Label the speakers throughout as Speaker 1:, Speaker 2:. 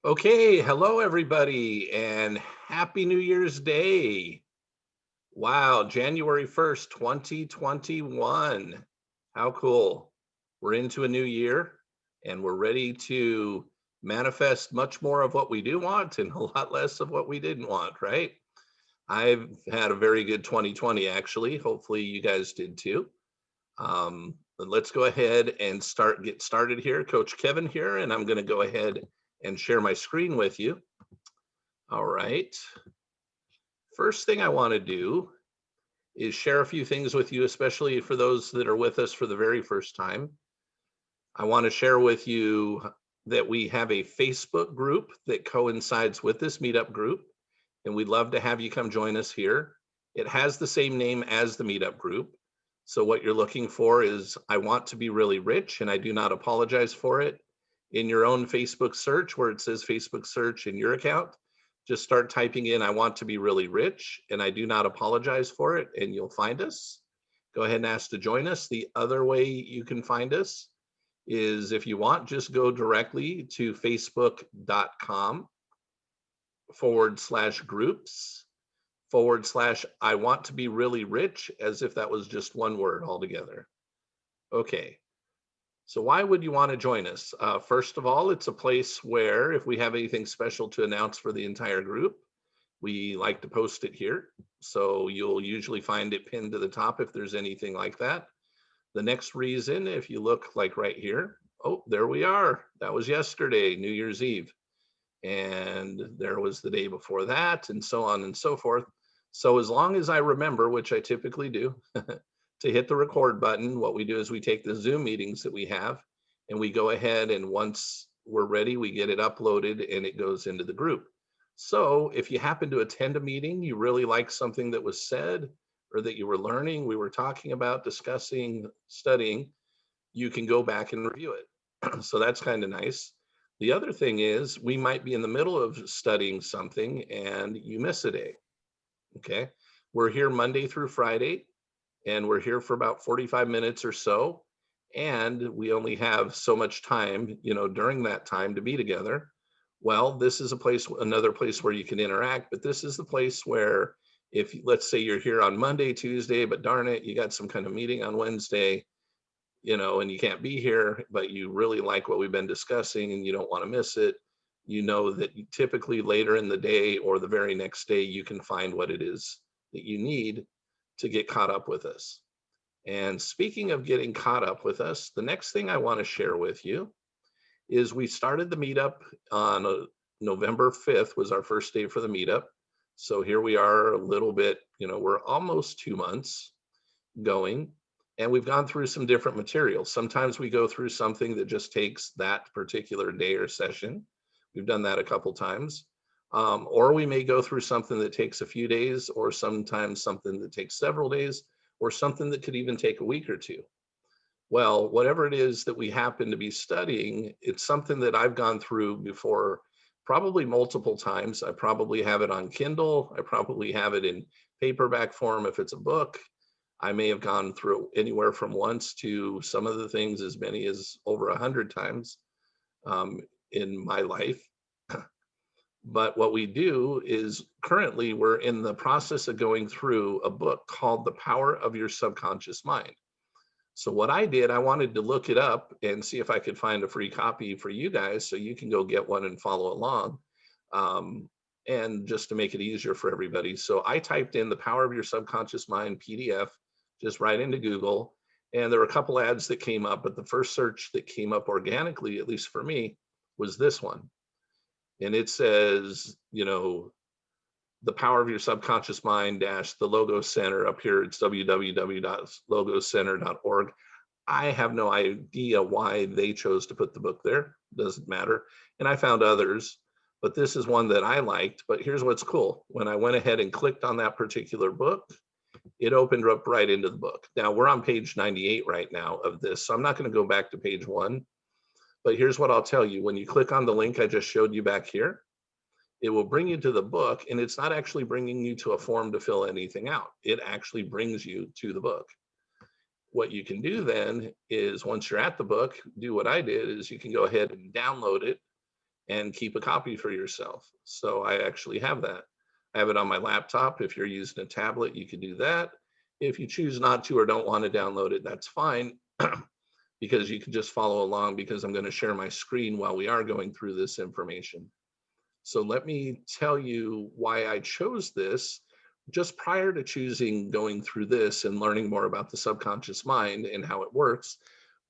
Speaker 1: Okay, hello everybody, and happy New Year's Day. Wow, January 1st, 2021. How cool. We're into a new year and we're ready to manifest much more of what we do want and a lot less of what we didn't want, right? I've had a very good 2020 actually. Hopefully you guys did too. But let's go ahead and get started here. Coach Kevin here, and I'm going to go ahead and share my screen with you. All right. First thing I want to do is share a few things with you, especially for those that are with us for the very first time. I want to share with you that we have a Facebook group that coincides with this meetup group, and we'd love to have you come join us here. It has the same name as the meetup group. So what you're looking for is I want to be really rich, and I do not apologize for it. In your own Facebook search, where it says Facebook search in your account, just start typing in I want to be really rich, and I do not apologize for it, and you'll find us. Go ahead and ask to join us. The other way you can find us is, if you want, just go directly to facebook.com/groups/ I want to be really rich, as if that was just one word altogether. Okay, so why would you want to join us? First of all, it's a place where if we have anything special to announce for the entire group, we like to post it here. So you'll usually find it pinned to the top if there's anything like that. The next reason, if you look like right here, oh, there we are. That was yesterday, New Year's Eve. And there was the day before that, and so on and so forth. So as long as I remember, which I typically do, to hit the record button, what we do is we take the Zoom meetings that we have and we go ahead, and once we're ready, we get it uploaded and it goes into the group. So if you happen to attend a meeting, you really like something that was said or that you were learning, we were talking about, discussing, studying, you can go back and review it. So that's kind of nice. The other thing is we might be in the middle of studying something and you miss a day. Okay. We're here Monday through Friday, and we're here for about 45 minutes or so. And we only have so much time, during that time to be together. Well, this is another place where you can interact, but this is the place where, if let's say you're here on Monday, Tuesday, but darn it, you got some kind of meeting on Wednesday, and you can't be here, but you really like what we've been discussing and you don't want to miss it, that you typically later in the day or the very next day, you can find what it is that you need to get caught up with us. And speaking of getting caught up with us, the next thing I want to share with you is we started the meetup on November 5th was our first day for the meetup. So here we are a little bit, we're almost 2 months going, and we've gone through some different materials. Sometimes we go through something that just takes that particular day or session. We've done that a couple times. Or we may go through something that takes a few days, or sometimes something that takes several days, or something that could even take a week or two. Well, whatever it is that we happen to be studying, it's something that I've gone through before, probably multiple times. I probably have it on Kindle. I probably have it in paperback form if it's a book. I may have gone through anywhere from once to some of the things as many as over 100 times in my life. But what we do is currently we're in the process of going through a book called The Power of Your Subconscious Mind. So what I did, I wanted to look it up and see if I could find a free copy for you guys so you can go get one and follow along. And just to make it easier for everybody. So I typed in The Power of Your Subconscious Mind PDF, just right into Google. And there were a couple ads that came up, but the first search that came up organically, at least for me, was this one. And it says, The Power of Your Subconscious Mind dash the Logos Center. Up here, it's www.logoscenter.org. I have no idea why they chose to put the book there. Doesn't matter. And I found others, but this is one that I liked. But here's what's cool. When I went ahead and clicked on that particular book, it opened up right into the book. Now we're on page 98 right now of this, so I'm not going to go back to page 1. But here's what I'll tell you. When you click on the link I just showed you back here, it will bring you to the book, and it's not actually bringing you to a form to fill anything out. It actually brings you to the book. What you can do then is, once you're at the book, do what I did, is you can go ahead and download it. and keep a copy for yourself. So I actually have that. I have it on my laptop. If you're using a tablet, you can do that. If you choose not to or don't want to download it, that's fine. Because you can just follow along, because I'm going to share my screen while we are going through this information. So let me tell you why I chose this. Just prior to choosing going through this and learning more about the subconscious mind and how it works,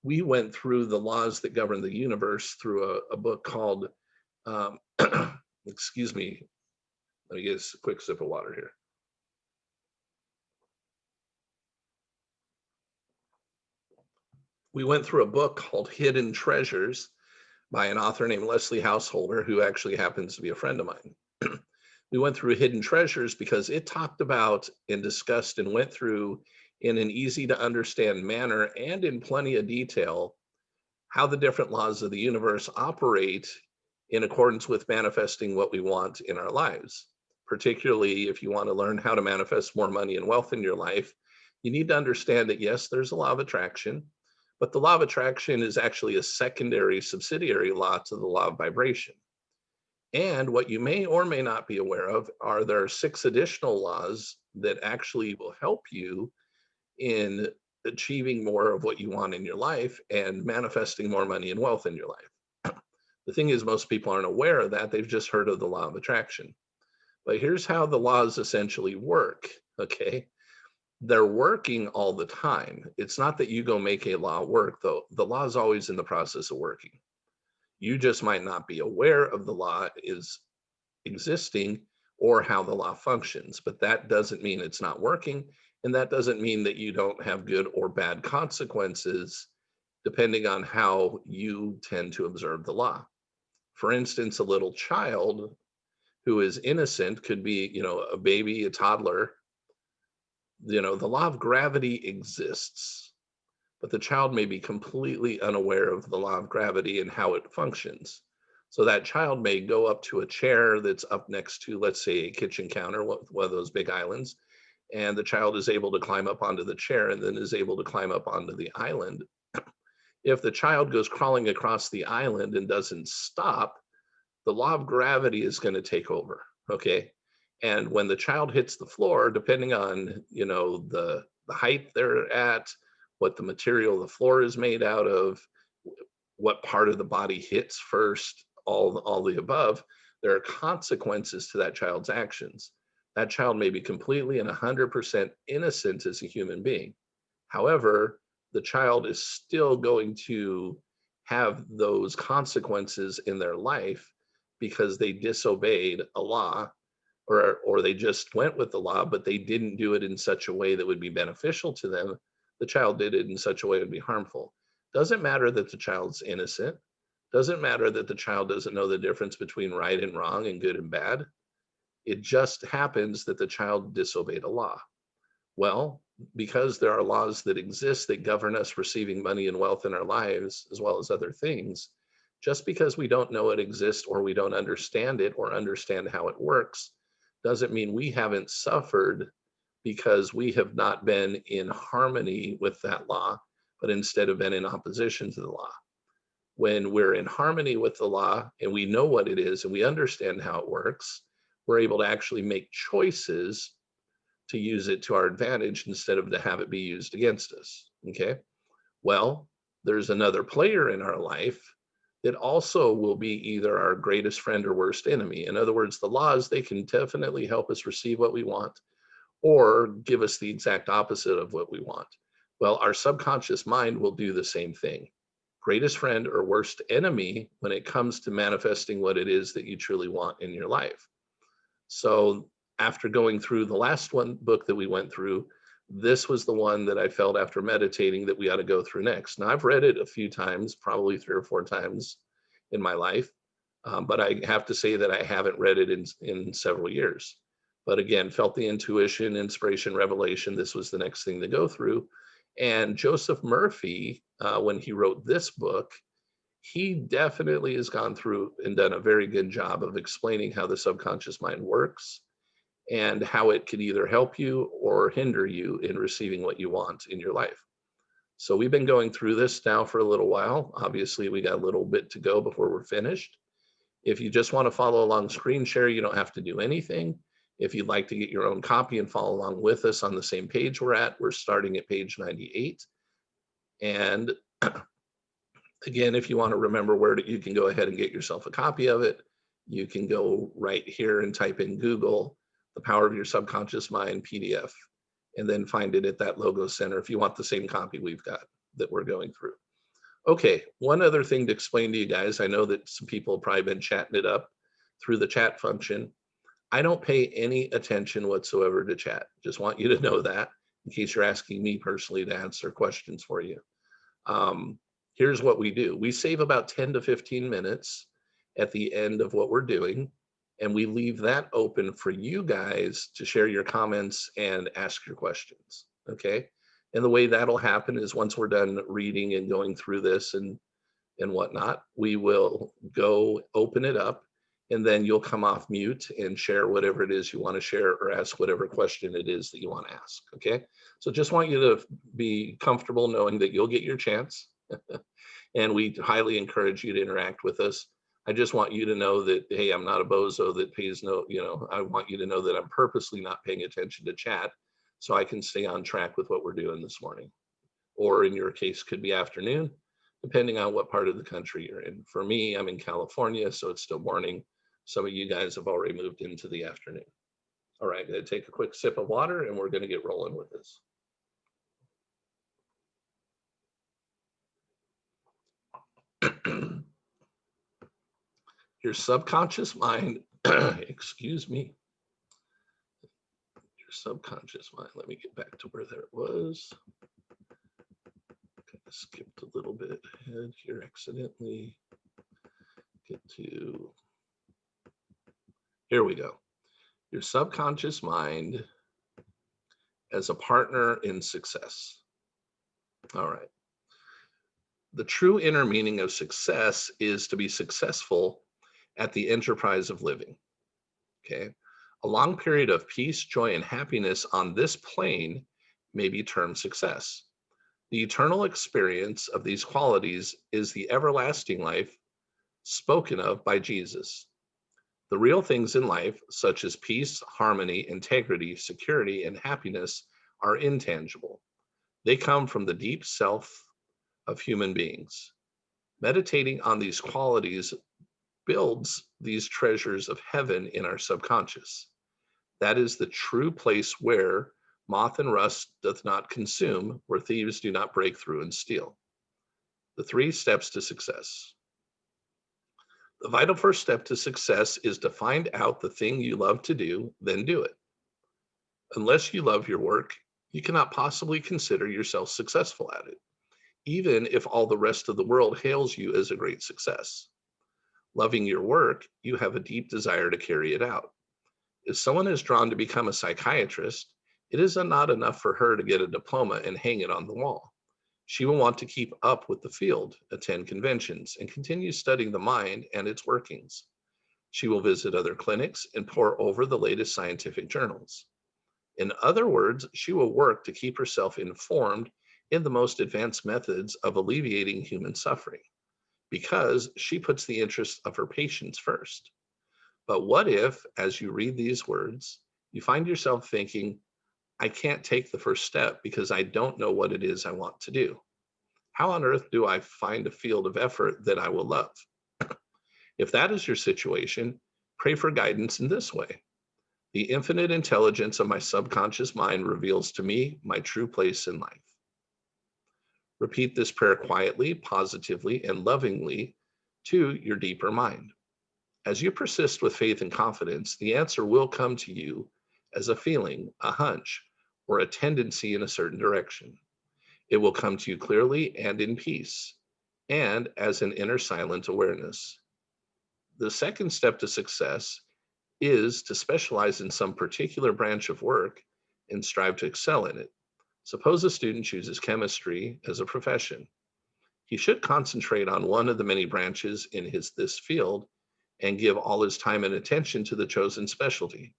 Speaker 1: we went through the laws that govern the universe through a book called, um, excuse me, let me get a quick sip of water here. We went through a book called Hidden Treasures by an author named Leslie Householder, who actually happens to be a friend of mine. We went through Hidden Treasures because it talked about and discussed and went through in an easy to understand manner and in plenty of detail how the different laws of the universe operate in accordance with manifesting what we want in our lives. Particularly if you want to learn how to manifest more money and wealth in your life, you need to understand that yes, there's a law of attraction, but the law of attraction is actually a secondary subsidiary law to the law of vibration. And what you may or may not be aware of are there are 6 additional laws that actually will help you in achieving more of what you want in your life and manifesting more money and wealth in your life. The thing is, most people aren't aware of that. They've just heard of the law of attraction. But here's how the laws essentially work, okay? They're working all the time. It's not that you go make a law work, though. The law is always in the process of working. You just might not be aware of the law is existing or how the law functions, but that doesn't mean it's not working. And that doesn't mean that you don't have good or bad consequences depending on how you tend to observe the law. For instance, a little child who is innocent could be, a baby, a toddler. The law of gravity exists, but the child may be completely unaware of the law of gravity and how it functions. So that child may go up to a chair that's up next to, let's say, a kitchen counter, one of those big islands, and the child is able to climb up onto the chair and then is able to climb up onto the island. If the child goes crawling across the island and doesn't stop, the law of gravity is going to take over, okay? And when the child hits the floor, depending on, the height they're at, what the material the floor is made out of, what part of the body hits first, all the above, there are consequences to that child's actions. That child may be completely and 100% innocent as a human being. However, the child is still going to have those consequences in their life because they disobeyed a law, or they just went with the law, but they didn't do it in such a way that would be beneficial to them. The child did it in such a way it would be harmful. Doesn't matter that the child's innocent. Doesn't matter that the child doesn't know the difference between right and wrong and good and bad. It just happens that the child disobeyed a law. Well, because there are laws that exist that govern us receiving money and wealth in our lives, as well as other things, just because we don't know it exists or we don't understand it or understand how it works, doesn't mean we haven't suffered because we have not been in harmony with that law, but instead have been in opposition to the law. When we're in harmony with the law and we know what it is and we understand how it works, we're able to actually make choices to use it to our advantage instead of to have it be used against us. Okay. Well, there's another player in our life that also will be either our greatest friend or worst enemy. In other words, the laws, they can definitely help us receive what we want or give us the exact opposite of what we want. Well, our subconscious mind will do the same thing. Greatest friend or worst enemy when it comes to manifesting what it is that you truly want in your life. So after going through the last one book that we went through, this was the one that I felt after meditating that we ought to go through next. Now, I've read it a few times, probably 3 or 4 times in my life, but I have to say that I haven't read it in several years. But again, felt the intuition, inspiration, revelation. This was the next thing to go through. And Joseph Murphy, when he wrote this book, he definitely has gone through and done a very good job of explaining how the subconscious mind works and how it can either help you or hinder you in receiving what you want in your life. So we've been going through this now for a little while. Obviously, we got a little bit to go before we're finished. If you just want to follow along screen share, you don't have to do anything. If you'd like to get your own copy and follow along with us on the same page we're at, we're starting at page 98. And again, if you want to remember you can go ahead and get yourself a copy of it. You can go right here and type in Google, The Power of Your Subconscious Mind PDF, and then find it at that logo center if you want the same copy we've got that we're going through. Okay, one other thing to explain to you guys. I know that some people have probably been chatting it up through the chat function. I don't pay any attention whatsoever to chat. Just want you to know that in case you're asking me personally to answer questions for you. Here's what we do. We save about 10 to 15 minutes at the end of what we're doing, and we leave that open for you guys to share your comments and ask your questions, okay? And the way that'll happen is once we're done reading and going through this and whatnot, we will go open it up, and then you'll come off mute and share whatever it is you want to share or ask whatever question it is that you want to ask, okay? So just want you to be comfortable knowing that you'll get your chance. And we highly encourage you to interact with us. I just want you to know that, hey, I'm not a bozo that pays no, I want you to know that I'm purposely not paying attention to chat so I can stay on track with what we're doing this morning. Or in your case, could be afternoon, depending on what part of the country you're in. For me, I'm in California, so it's still morning. Some of you guys have already moved into the afternoon. All right, gonna take a quick sip of water and we're gonna get rolling with this. Your subconscious mind, excuse me, your subconscious mind, let me get back to where there it was. Kind of skipped a little bit ahead here accidentally. Get to, here we go. Your subconscious mind as a partner in success. All right. The true inner meaning of success is to be successful at the enterprise of living, okay? A long period of peace, joy, and happiness on this plane may be termed success. The eternal experience of these qualities is the everlasting life spoken of by Jesus. The real things in life, such as peace, harmony, integrity, security, and happiness, are intangible. They come from the deep self of human beings. Meditating on these qualities builds these treasures of heaven in our subconscious. That is the true place where moth and rust doth not consume, where thieves do not break through and steal. The 3 steps to success. The vital first step to success is to find out the thing you love to do, then do it. Unless you love your work, you cannot possibly consider yourself successful at it, even if all the rest of the world hails you as a great success. Loving your work, you have a deep desire to carry it out. If someone is drawn to become a psychiatrist, it is not enough for her to get a diploma and hang it on the wall. She will want to keep up with the field, attend conventions, and continue studying the mind and its workings. She will visit other clinics and pore over the latest scientific journals. In other words, she will work to keep herself informed in the most advanced methods of alleviating human suffering, because she puts the interests of her patients first. But what if, as you read these words, you find yourself thinking, I can't take the first step because I don't know what it is I want to do. How on earth do I find a field of effort that I will love? If that is your situation, pray for guidance in this way. The infinite intelligence of my subconscious mind reveals to me my true place in life. Repeat this prayer quietly, positively, and lovingly to your deeper mind. As you persist with faith and confidence, the answer will come to you as a feeling, a hunch, or a tendency in a certain direction. It will come to you clearly and in peace, and as an inner silent awareness. The second step to success is to specialize in some particular branch of work and strive to excel in it. Suppose a student chooses chemistry as a profession. He should concentrate on one of the many branches in this field and give all his time and attention to the chosen specialty.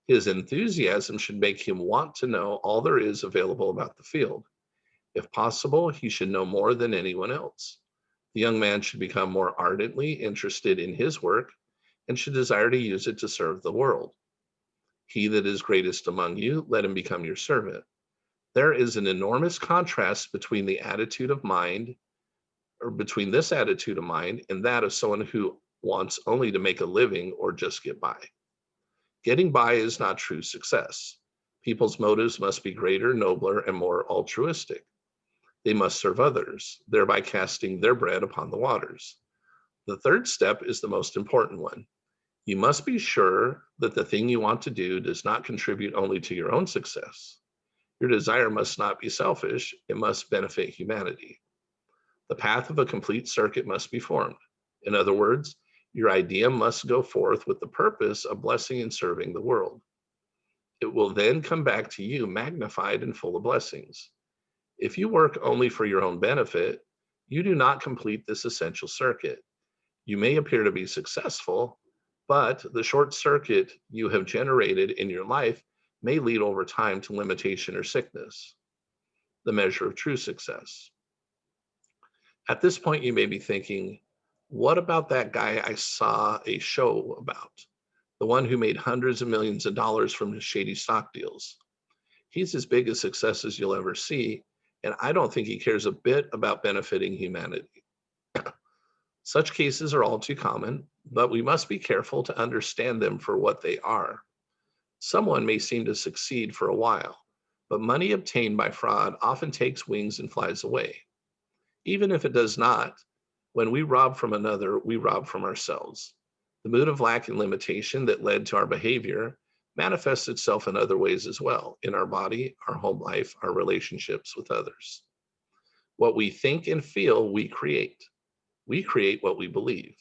Speaker 1: His enthusiasm should make him want to know all there is available about the field. If possible, he should know more than anyone else. The young man should become more ardently interested in his work and should desire to use it to serve the world. He that is greatest among you, let him become your servant. There is an enormous contrast between the attitude of mind, or between this attitude of mind and that of someone who wants only to make a living or just get by. Getting by is not true success. People's motives must be greater, nobler, and more altruistic. They must serve others, thereby casting their bread upon the waters. The third step is the most important one. You must be sure that the thing you want to do does not contribute only to your own success. Your desire must not be selfish, it must benefit humanity. The path of a complete circuit must be formed. In other words, your idea must go forth with the purpose of blessing and serving the world. It will then come back to you magnified and full of blessings. If you work only for your own benefit, you do not complete this essential circuit. You may appear to be successful, but the short circuit you have generated in your life may lead over time to limitation or sickness, the measure of true success. At this point, you may be thinking, what about that guy I saw a show about? The one who made hundreds of millions of dollars from his shady stock deals. He's as big a success as you'll ever see, and I don't think he cares a bit about benefiting humanity. Such cases are all too common, but we must be careful to understand them for what they are. Someone may seem to succeed for a while, but money obtained by fraud often takes wings and flies away. Even if it does not, when we rob from another, we rob from ourselves. The mood of lack and limitation that led to our behavior manifests itself in other ways as well, in our body, our home life, our relationships with others. What we think and feel, we create. We create what we believe.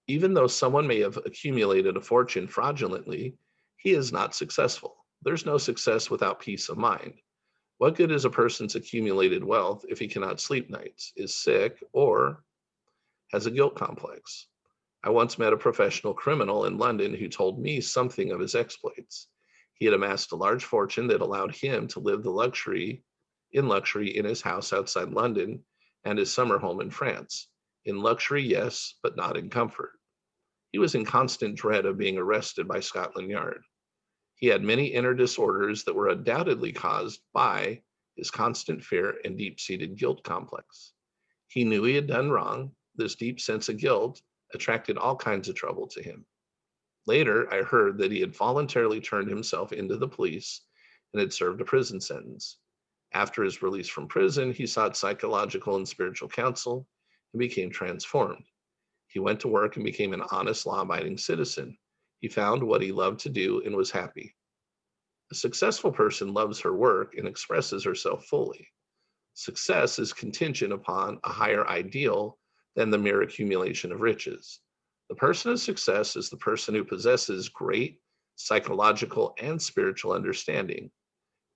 Speaker 1: Even though someone may have accumulated a fortune fraudulently, he is not successful. There's no success without peace of mind. What good is a person's accumulated wealth if he cannot sleep nights, is sick, or has a guilt complex? I once met a professional criminal in London who told me something of his exploits. He had amassed a large fortune that allowed him to live in luxury in his house outside London and his summer home in France. In luxury, yes, but not in comfort. He was in constant dread of being arrested by Scotland Yard. He had many inner disorders that were undoubtedly caused by his constant fear and deep-seated guilt complex. He knew he had done wrong. This deep sense of guilt attracted all kinds of trouble to him. Later, I heard that he had voluntarily turned himself into the police and had served a prison sentence. After his release from prison, he sought psychological and spiritual counsel and became transformed. He went to work and became an honest, law-abiding citizen. He found what he loved to do and was happy. A successful person loves her work and expresses herself fully. Success is contingent upon a higher ideal than the mere accumulation of riches. The person of success is the person who possesses great psychological and spiritual understanding.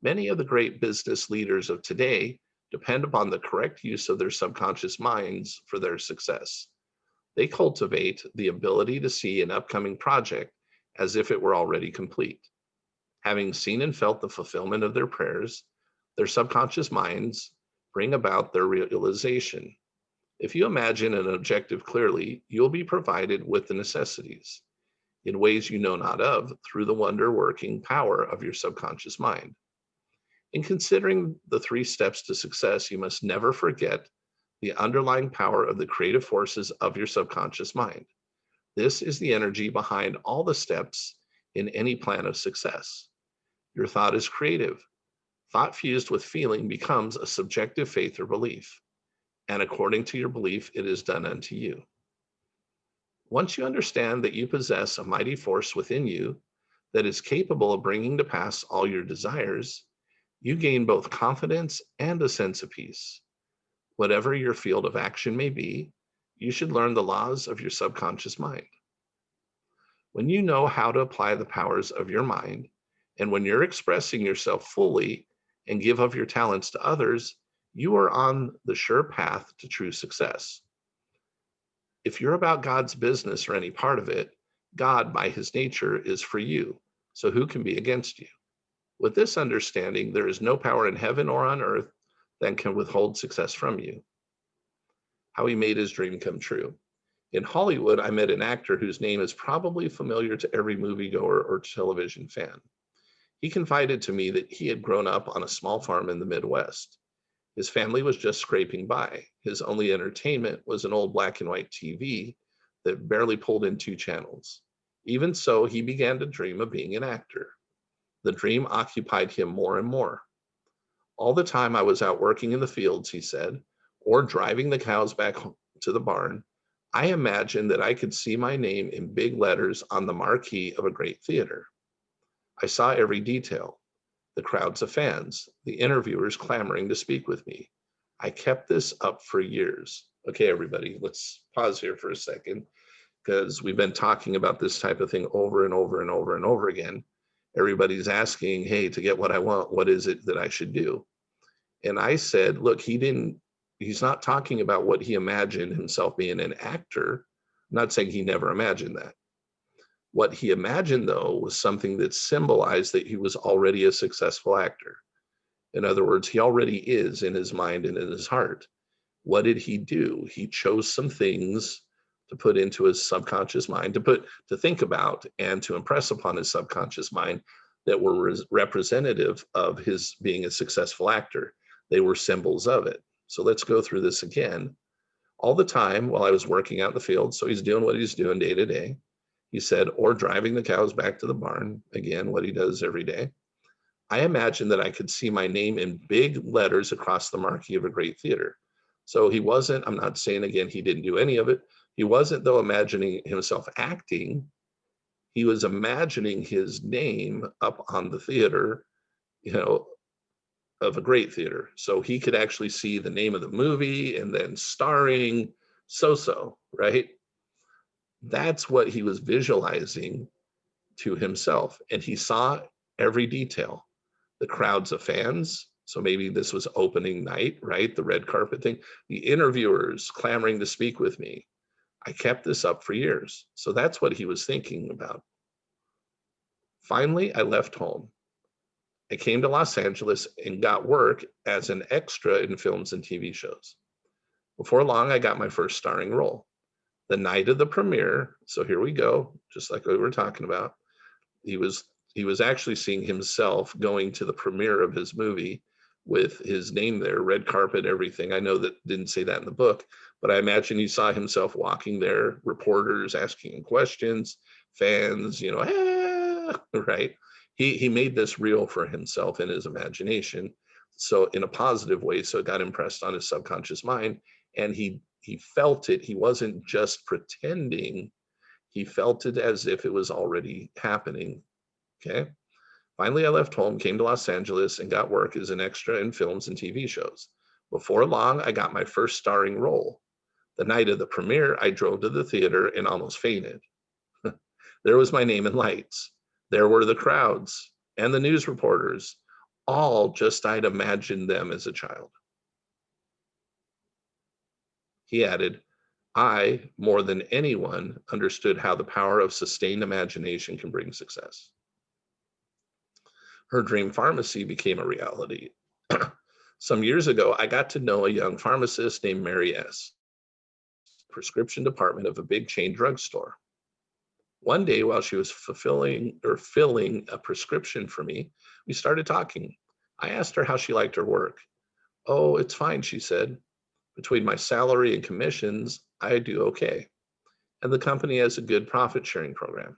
Speaker 1: Many of the great business leaders of today depend upon the correct use of their subconscious minds for their success. They cultivate the ability to see an upcoming project as if it were already complete. Having seen and felt the fulfillment of their prayers, their subconscious minds bring about their realization. If you imagine an objective clearly, you'll be provided with the necessities in ways you know not of through the wonder-working power of your subconscious mind. In considering the 3 steps to success, you must never forget the underlying power of the creative forces of your subconscious mind. This is the energy behind all the steps in any plan of success. Your thought is creative. Thought fused with feeling becomes a subjective faith or belief, and according to your belief, it is done unto you. Once you understand that you possess a mighty force within you that is capable of bringing to pass all your desires, you gain both confidence and a sense of peace. Whatever your field of action may be, you should learn the laws of your subconscious mind. When you know how to apply the powers of your mind, and when you're expressing yourself fully and give of your talents to others, you are on the sure path to true success. If you're about God's business or any part of it, God, by his nature, is for you, so who can be against you? With this understanding, there is no power in heaven or on earth that can withhold success from you. how he made his dream come true. In Hollywood, I met an actor whose name is probably familiar to every moviegoer or television fan. He confided to me that he had grown up on a small farm in the Midwest. His family was just scraping by. His only entertainment was an old black and white TV that barely pulled in two channels. Even so, he began to dream of being an actor. The dream occupied him more and more. All the time I was out working in the fields, he said, or driving the cows back to the barn, I imagined that I could see my name in big letters on the marquee of a great theater. I saw every detail, the crowds of fans, the interviewers clamoring to speak with me. I kept this up for years. Okay, everybody, let's pause here for a second, because we've been talking about this type of thing over and over and over and over again. Everybody's asking, hey, to get what I want, what is it that I should do? And I said, look, he's not talking about what he imagined himself being an actor. I'm not saying he never imagined that. What he imagined, though, was something that symbolized that he was already a successful actor. In other words, he already is in his mind and in his heart. What did he do? He chose some things to put into his subconscious mind, to think about and to impress upon his subconscious mind that were representative of his being a successful actor. They were symbols of it. So let's go through this again. All the time while I was working out in the field, so he's doing what he's doing day to day, he said, or driving the cows back to the barn, again, what he does every day. I imagined that I could see my name in big letters across the marquee of a great theater. So he wasn't, I'm not saying again, he didn't do any of it. He wasn't, though, imagining himself acting. He was imagining his name up on the theater, of a great theater. So he could actually see the name of the movie and then starring so-so, right? That's what he was visualizing to himself. And he saw every detail, the crowds of fans. So maybe this was opening night, right? The red carpet thing, the interviewers clamoring to speak with me. I kept this up for years. So that's what he was thinking about. Finally, I left home. I came to Los Angeles and got work as an extra in films and TV shows. Before long, I got my first starring role. The night of the premiere, so here we go, just like we were talking about, he was actually seeing himself going to the premiere of his movie with his name there, red carpet, everything. I know that didn't say that in the book, but I imagine he saw himself walking there, reporters asking him questions, fans, right? He made this real for himself in his imagination, so in a positive way, so it got impressed on his subconscious mind, and he felt it. He wasn't just pretending, he felt it as if it was already happening. Okay. Finally, I left home, came to Los Angeles, and got work as an extra in films and TV shows. Before long, I got my first starring role. The night of the premiere, I drove to the theater and almost fainted. There was my name in lights. There were the crowds and the news reporters, all just I'd imagined them as a child. He added, I, more than anyone, understood how the power of sustained imagination can bring success. Her dream pharmacy became a reality. Some years ago, I got to know a young pharmacist named Mary S., prescription department of a big chain drugstore. One day, while she was filling a prescription for me, we started talking. I asked her how she liked her work. Oh, it's fine, she said. Between my salary and commissions, I do okay. And the company has a good profit sharing program.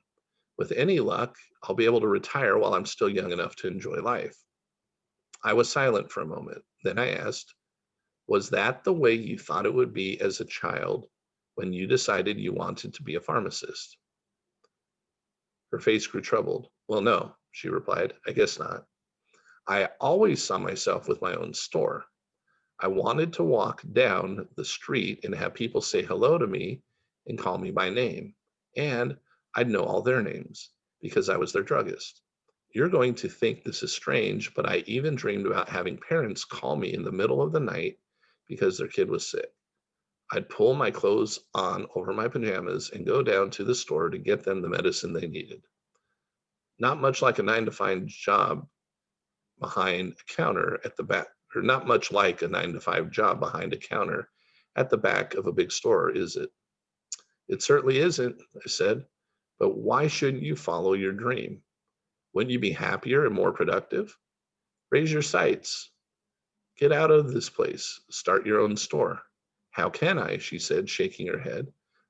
Speaker 1: With any luck, I'll be able to retire while I'm still young enough to enjoy life. I was silent for a moment. Then I asked, was that the way you thought it would be as a child when you decided you wanted to be a pharmacist? Her face grew troubled. Well, no, she replied, I guess not. I always saw myself with my own store. I wanted to walk down the street and have people say hello to me and call me by name. And I'd know all their names because I was their druggist. You're going to think this is strange, but I even dreamed about having parents call me in the middle of the night because their kid was sick. I'd pull my clothes on over my pajamas and go down to the store to get them the medicine they needed. Not much like a 9-to-5 job behind a counter at the back, or not much like a 9-to-5 job behind a counter at the back of a big store, is it? It certainly isn't, I said. But why shouldn't you follow your dream? Wouldn't you be happier and more productive? Raise your sights. Get out of this place. Start your own store. How can I? She said, shaking her head.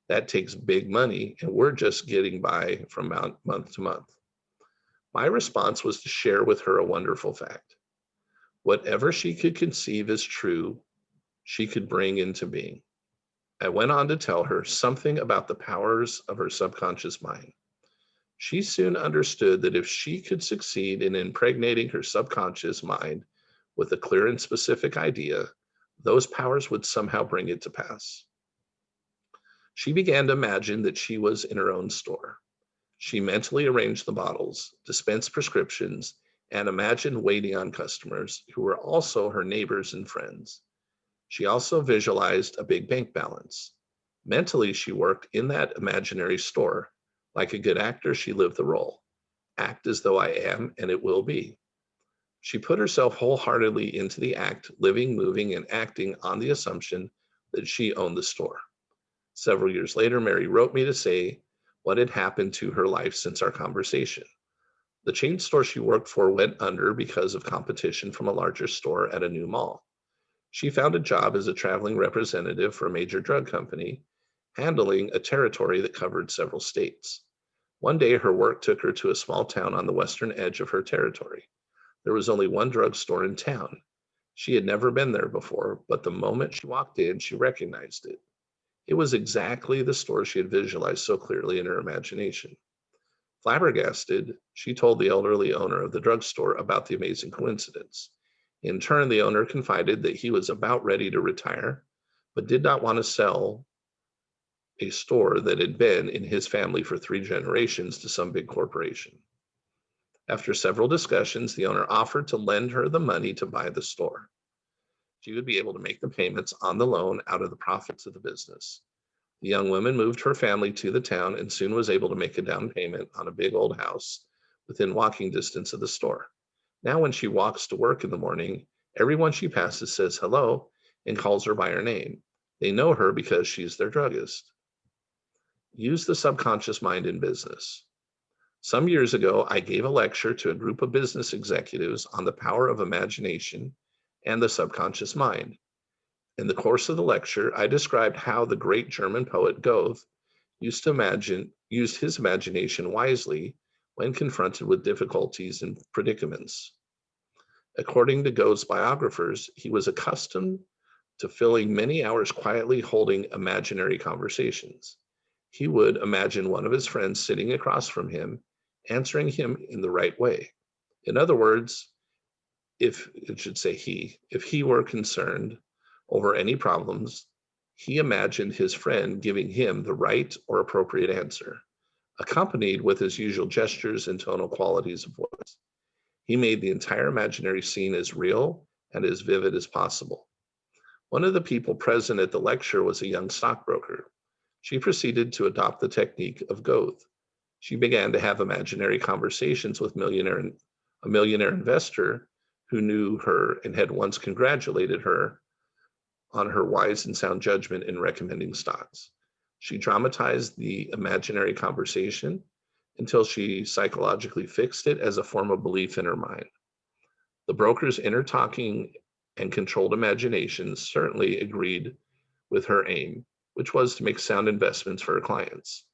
Speaker 1: That takes big money, and we're just getting by from month to month. My response was to share with her a wonderful fact. Whatever she could conceive as true, she could bring into being. I went on to tell her something about the powers of her subconscious mind. She soon understood that if she could succeed in impregnating her subconscious mind with a clear and specific idea, those powers would somehow bring it to pass. She began to imagine that she was in her own store. She mentally arranged the bottles, dispensed prescriptions, and imagined waiting on customers who were also her neighbors and friends. She also visualized a big bank balance. Mentally, she worked in that imaginary store. Like a good actor, she lived the role. Act as though I am, and it will be. She put herself wholeheartedly into the act, living, moving, and acting on the assumption that she owned the store. Several years later, Mary wrote me to say what had happened to her life since our conversation. The chain store she worked for went under because of competition from a larger store at a new mall. She found a job as a traveling representative for a major drug company, handling a territory that covered several states. One day, her work took her to a small town on the western edge of her territory. There was only one drugstore in town. She had never been there before, but the moment she walked in, she recognized it. It was exactly the store she had visualized so clearly in her imagination. Flabbergasted, she told the elderly owner of the drugstore about the amazing coincidence. In turn, the owner confided that he was about ready to retire, but did not want to sell a store that had been in his family for 3 generations to some big corporation. After several discussions, the owner offered to lend her the money to buy the store. She would be able to make the payments on the loan out of the profits of the business. The young woman moved her family to the town and soon was able to make a down payment on a big old house within walking distance of the store. Now, when she walks to work in the morning, everyone she passes says hello and calls her by her name. They know her because she's their druggist. Use the subconscious mind in business. Some years ago, I gave a lecture to a group of business executives on the power of imagination and the subconscious mind. In the course of the lecture, I described how the great German poet Goethe used his imagination wisely when confronted with difficulties and predicaments. According to Goethe's biographers, he was accustomed to filling many hours quietly holding imaginary conversations. He would imagine one of his friends sitting across from him, answering him in the right way. In other words, if he were concerned over any problems, he imagined his friend giving him the right or appropriate answer, accompanied with his usual gestures and tonal qualities of voice. He made the entire imaginary scene as real and as vivid as possible. One of the people present at the lecture was a young stockbroker. She proceeded to adopt the technique of Goethe. She began to have imaginary conversations with a millionaire investor who knew her and had once congratulated her on her wise and sound judgment in recommending stocks. She dramatized the imaginary conversation until she psychologically fixed it as a form of belief in her mind. The broker's inner talking and controlled imagination certainly agreed with her aim, which was to make sound investments for her clients.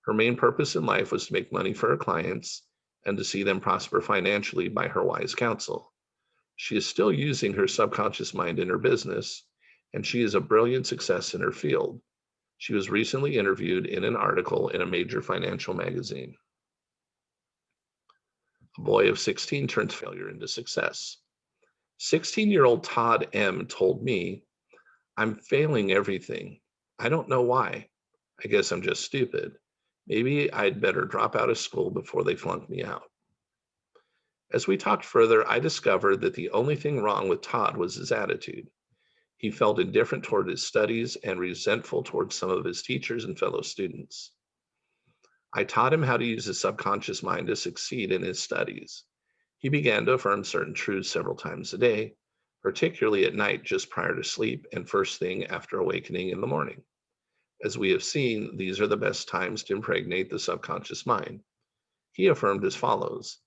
Speaker 1: Her main purpose in life was to make money for her clients and to see them prosper financially by her wise counsel. She is still using her subconscious mind in her business, and she is a brilliant success in her field. She was recently interviewed in an article in a major financial magazine. A boy of 16 turns failure into success. 16-year-old Todd M. told me, I'm failing everything. I don't know why. I guess I'm just stupid. Maybe I'd better drop out of school before they flunk me out. As we talked further, I discovered that the only thing wrong with Todd was his attitude. He felt indifferent toward his studies and resentful towards some of his teachers and fellow students. I taught him how to use his subconscious mind to succeed in his studies. He began to affirm certain truths several times a day, particularly at night just prior to sleep and first thing after awakening in the morning. As we have seen, these are the best times to impregnate the subconscious mind. He affirmed as follows: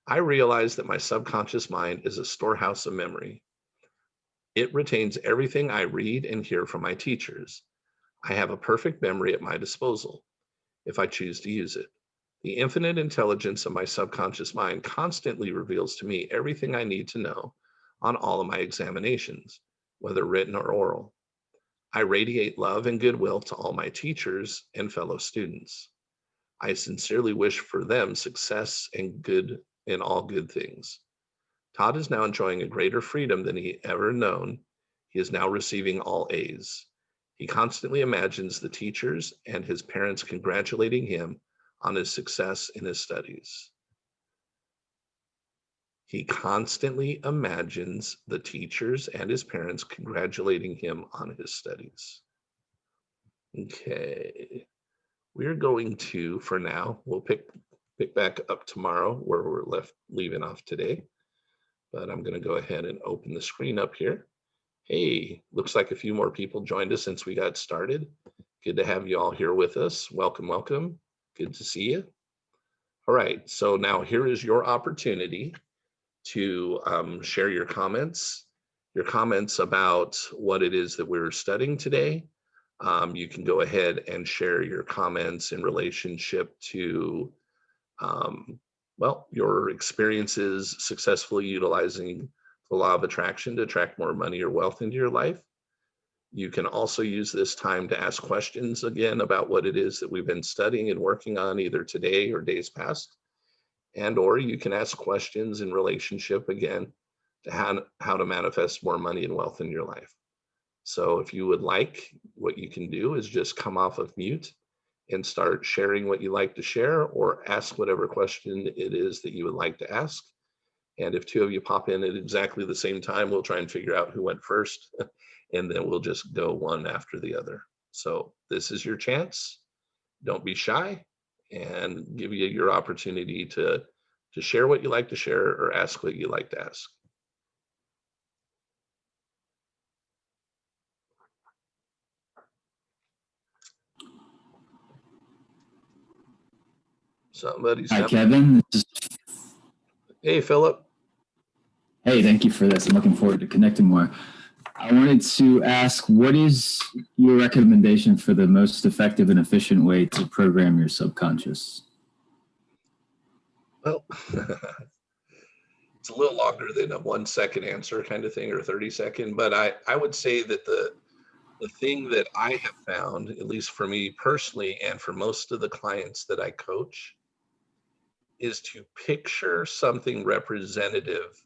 Speaker 1: I realize that my subconscious mind is a storehouse of memory. It retains everything I read and hear from my teachers. I have a perfect memory at my disposal if I choose to use it. The infinite intelligence of my subconscious mind constantly reveals to me everything I need to know on all of my examinations, whether written or oral. I radiate love and goodwill to all my teachers and fellow students. I sincerely wish for them success and good in all good things. Todd is now enjoying a greater freedom than he ever known. He is now receiving all A's. He constantly imagines the teachers and his parents congratulating him on his success in his studies. He constantly imagines the teachers and his parents congratulating him on his studies. Okay, we're going to, for now, we'll pick back up tomorrow where we're leaving off today. But I'm going to go ahead and open the screen up here. Hey, looks like a few more people joined us since we got started. Good to have you all here with us. Welcome, welcome. Good to see you. All right, so now here is your opportunity to share your comments about what it is that we're studying today. You can go ahead and share your comments in relationship to well, your experiences successfully utilizing the law of attraction to attract more money or wealth into your life. You can also use this time to ask questions again about what it is that we've been studying and working on either today or days past. And or you can ask questions in relationship again to how to manifest more money and wealth in your life. So if you would like, what you can do is just come off of mute and start sharing what you like to share, or ask whatever question it is that you would like to ask. And if two of you pop in at exactly the same time, we'll try and figure out who went first, and then we'll just go one after the other. So this is your chance. Don't be shy, and give you your opportunity to share what you like to share or ask what you like to ask. Somebody's
Speaker 2: Hi, Kevin.
Speaker 1: Hey, Philip.
Speaker 2: Hey, thank you for this. I'm looking forward to connecting more. I wanted to ask, what is your recommendation for the most effective and efficient way to program your subconscious?
Speaker 1: Well, it's a little longer than a 1 second answer kind of thing, or 30-second, but I would say that the thing that I have found, at least for me personally, and for most of the clients that I coach, is to picture something representative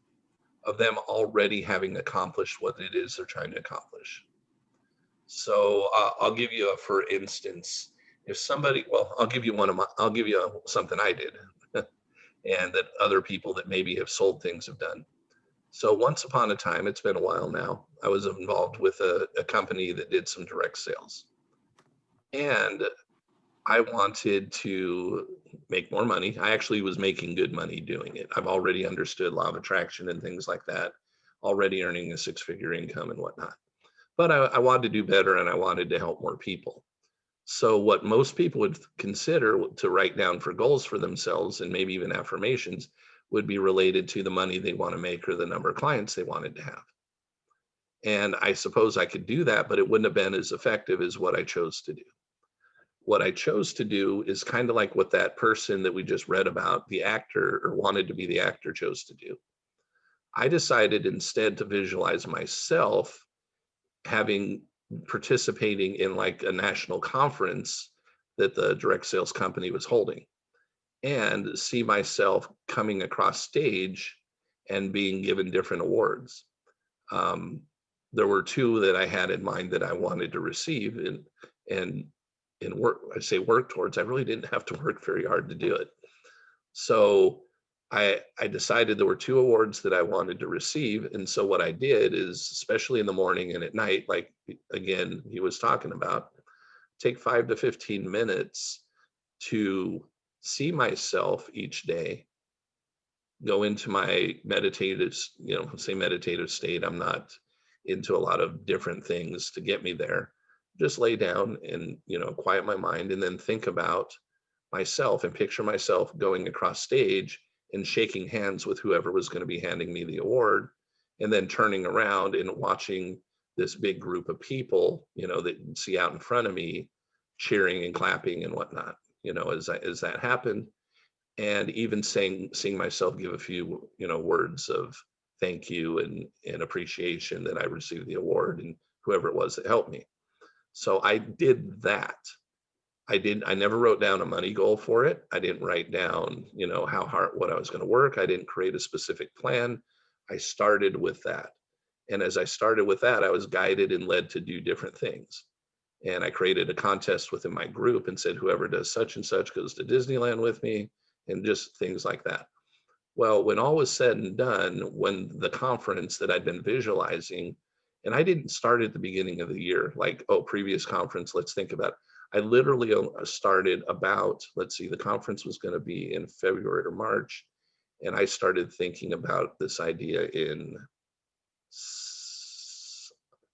Speaker 1: of them already having accomplished what it is they're trying to accomplish. So I'll give you a, for instance, if somebody, well, I'll give you something I did and that other people that maybe have sold things have done. So once upon a time, it's been a while now, I was involved with a company that did some direct sales. And I wanted to make more money. I actually was making good money doing it. I've already understood law of attraction and things like that, already earning a 6-figure income and whatnot. But I wanted to do better, and I wanted to help more people. So what most people would consider to write down for goals for themselves, and maybe even affirmations, would be related to the money they want to make or the number of clients they wanted to have. And I suppose I could do that, but it wouldn't have been as effective as what I chose to do. What I chose to do is kind of like what that person that we just read about, the actor, or wanted to be the actor, chose to do. I decided instead to visualize myself participating in like a national conference that the direct sales company was holding, and see myself coming across stage and being given different awards. There were two that I had in mind that I wanted to receive, and work. I say work towards. I really didn't have to work very hard to do it. So I decided there were two awards that I wanted to receive, and so what I did is, especially in the morning and at night, like again he was talking about, take 5 to 15 minutes to see myself each day go into my meditative, say meditative state. I'm not into a lot of different things to get me there. Just lay down and, quiet my mind and then think about myself and picture myself going across stage and shaking hands with whoever was going to be handing me the award, and then turning around and watching this big group of people, that you see out in front of me cheering and clapping and whatnot, as that happened. And even seeing myself give a few, words of thank you and appreciation that I received the award and whoever it was that helped me. So I did that. I never wrote down a money goal for it. I didn't write down, how hard, what I was going to work. I didn't create a specific plan. I started with that. And as I started with that, I was guided and led to do different things. And I created a contest within my group and said, whoever does such and such goes to Disneyland with me, and just things like that. Well, when all was said and done, when the conference that I'd been visualizing, and I didn't start at the beginning of the year, like, oh, previous conference, let's think about it. I literally started about, let's see, the conference was going to be in February or March. And I started thinking about this idea in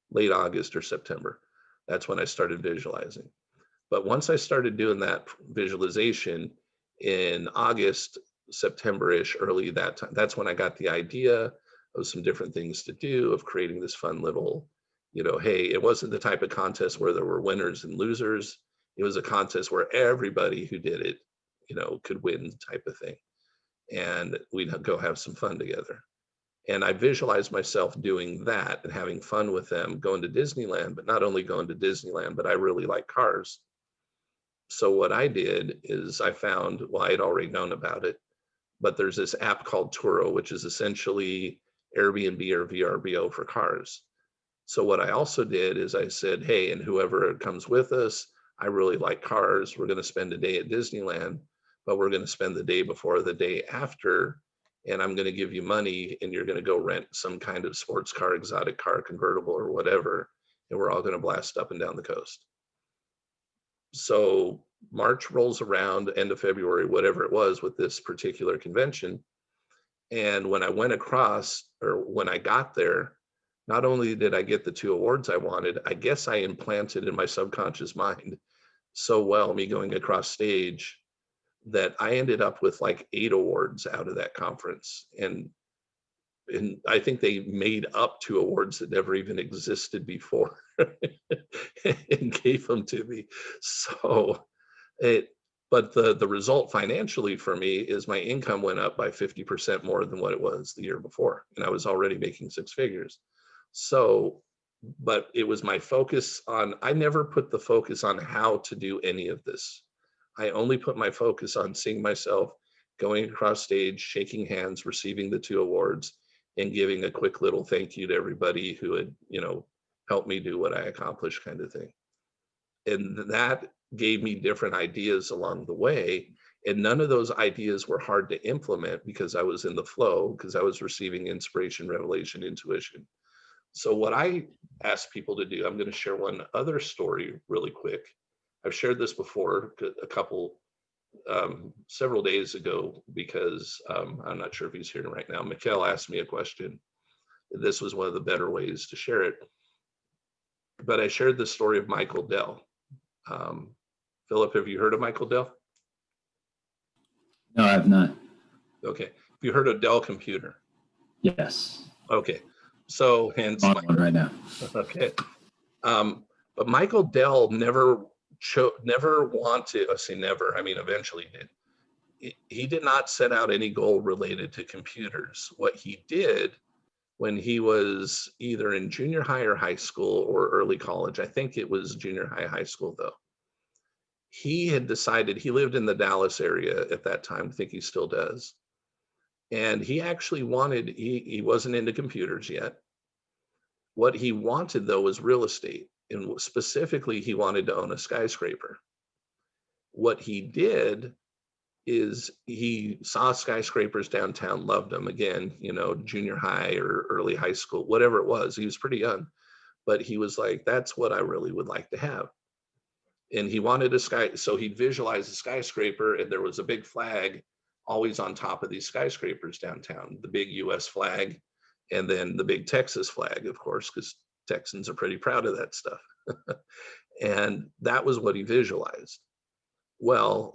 Speaker 1: late August or September. That's when I started visualizing. But once I started doing that visualization in August, September-ish, early that time, that's when I got the idea of some different things to do, of creating this fun little, hey, it wasn't the type of contest where there were winners and losers. It was a contest where everybody who did it, could win type of thing. And we'd go have some fun together. And I visualized myself doing that and having fun with them, going to Disneyland, but not only going to Disneyland, but I really like cars. So what I did is I found, well, I had already known about it, but there's this app called Turo, which is essentially Airbnb or VRBO for cars. So what I also did is I said, hey, and whoever comes with us, I really like cars. We're going to spend a day at Disneyland, but we're going to spend the day before or the day after, and I'm going to give you money, and you're going to go rent some kind of sports car, exotic car, convertible or whatever, and we're all going to blast up and down the coast. So March rolls around, end of February, whatever it was, with this particular convention. And when I went across, or when I got there, not only did I get the 2 awards I wanted, I guess I implanted in my subconscious mind so well, me going across stage, that I ended up with like 8 awards out of that conference. And I think they made up 2 awards that never even existed before and gave them to me. So but the result financially for me is my income went up by 50% more than what it was the year before. And I was already making 6 figures. So, but it was my focus on, I never put the focus on how to do any of this. I only put my focus on seeing myself going across stage, shaking hands, receiving the 2 awards, and giving a quick little thank you to everybody who had, helped me do what I accomplished, kind of thing. And that gave me different ideas along the way. And none of those ideas were hard to implement because I was in the flow, because I was receiving inspiration, revelation, intuition. So what I ask people to do, I'm going to share one other story really quick. I've shared this before several days ago, because I'm not sure if he's here right now. Mikhail asked me a question. This was one of the better ways to share it. But I shared the story of Michael Dell. Philip, have you heard of Michael Dell?
Speaker 2: No, I have not.
Speaker 1: Okay. Have you heard of Dell Computer?
Speaker 2: Yes.
Speaker 1: Okay. So hence
Speaker 2: I'm on one right now.
Speaker 1: okay. But Michael Dell never wanted, I say never, I mean, eventually did. He did not set out any goal related to computers. What he did when he was either in junior high or high school or early college, I think it was junior high school though, he had decided, he lived in the Dallas area at that time, I think he still does. And he actually wanted, he wasn't into computers yet. What he wanted though was real estate. And specifically, he wanted to own a skyscraper. What he did is he saw skyscrapers downtown, loved them. Again, junior high or early high school, whatever it was. He was pretty young, but he was like, that's what I really would like to have. And he wanted so he'd visualize a skyscraper, and there was a big flag always on top of these skyscrapers downtown, the big US flag, and then the big Texas flag, of course, because Texans are pretty proud of that stuff. And that was what he visualized. Well,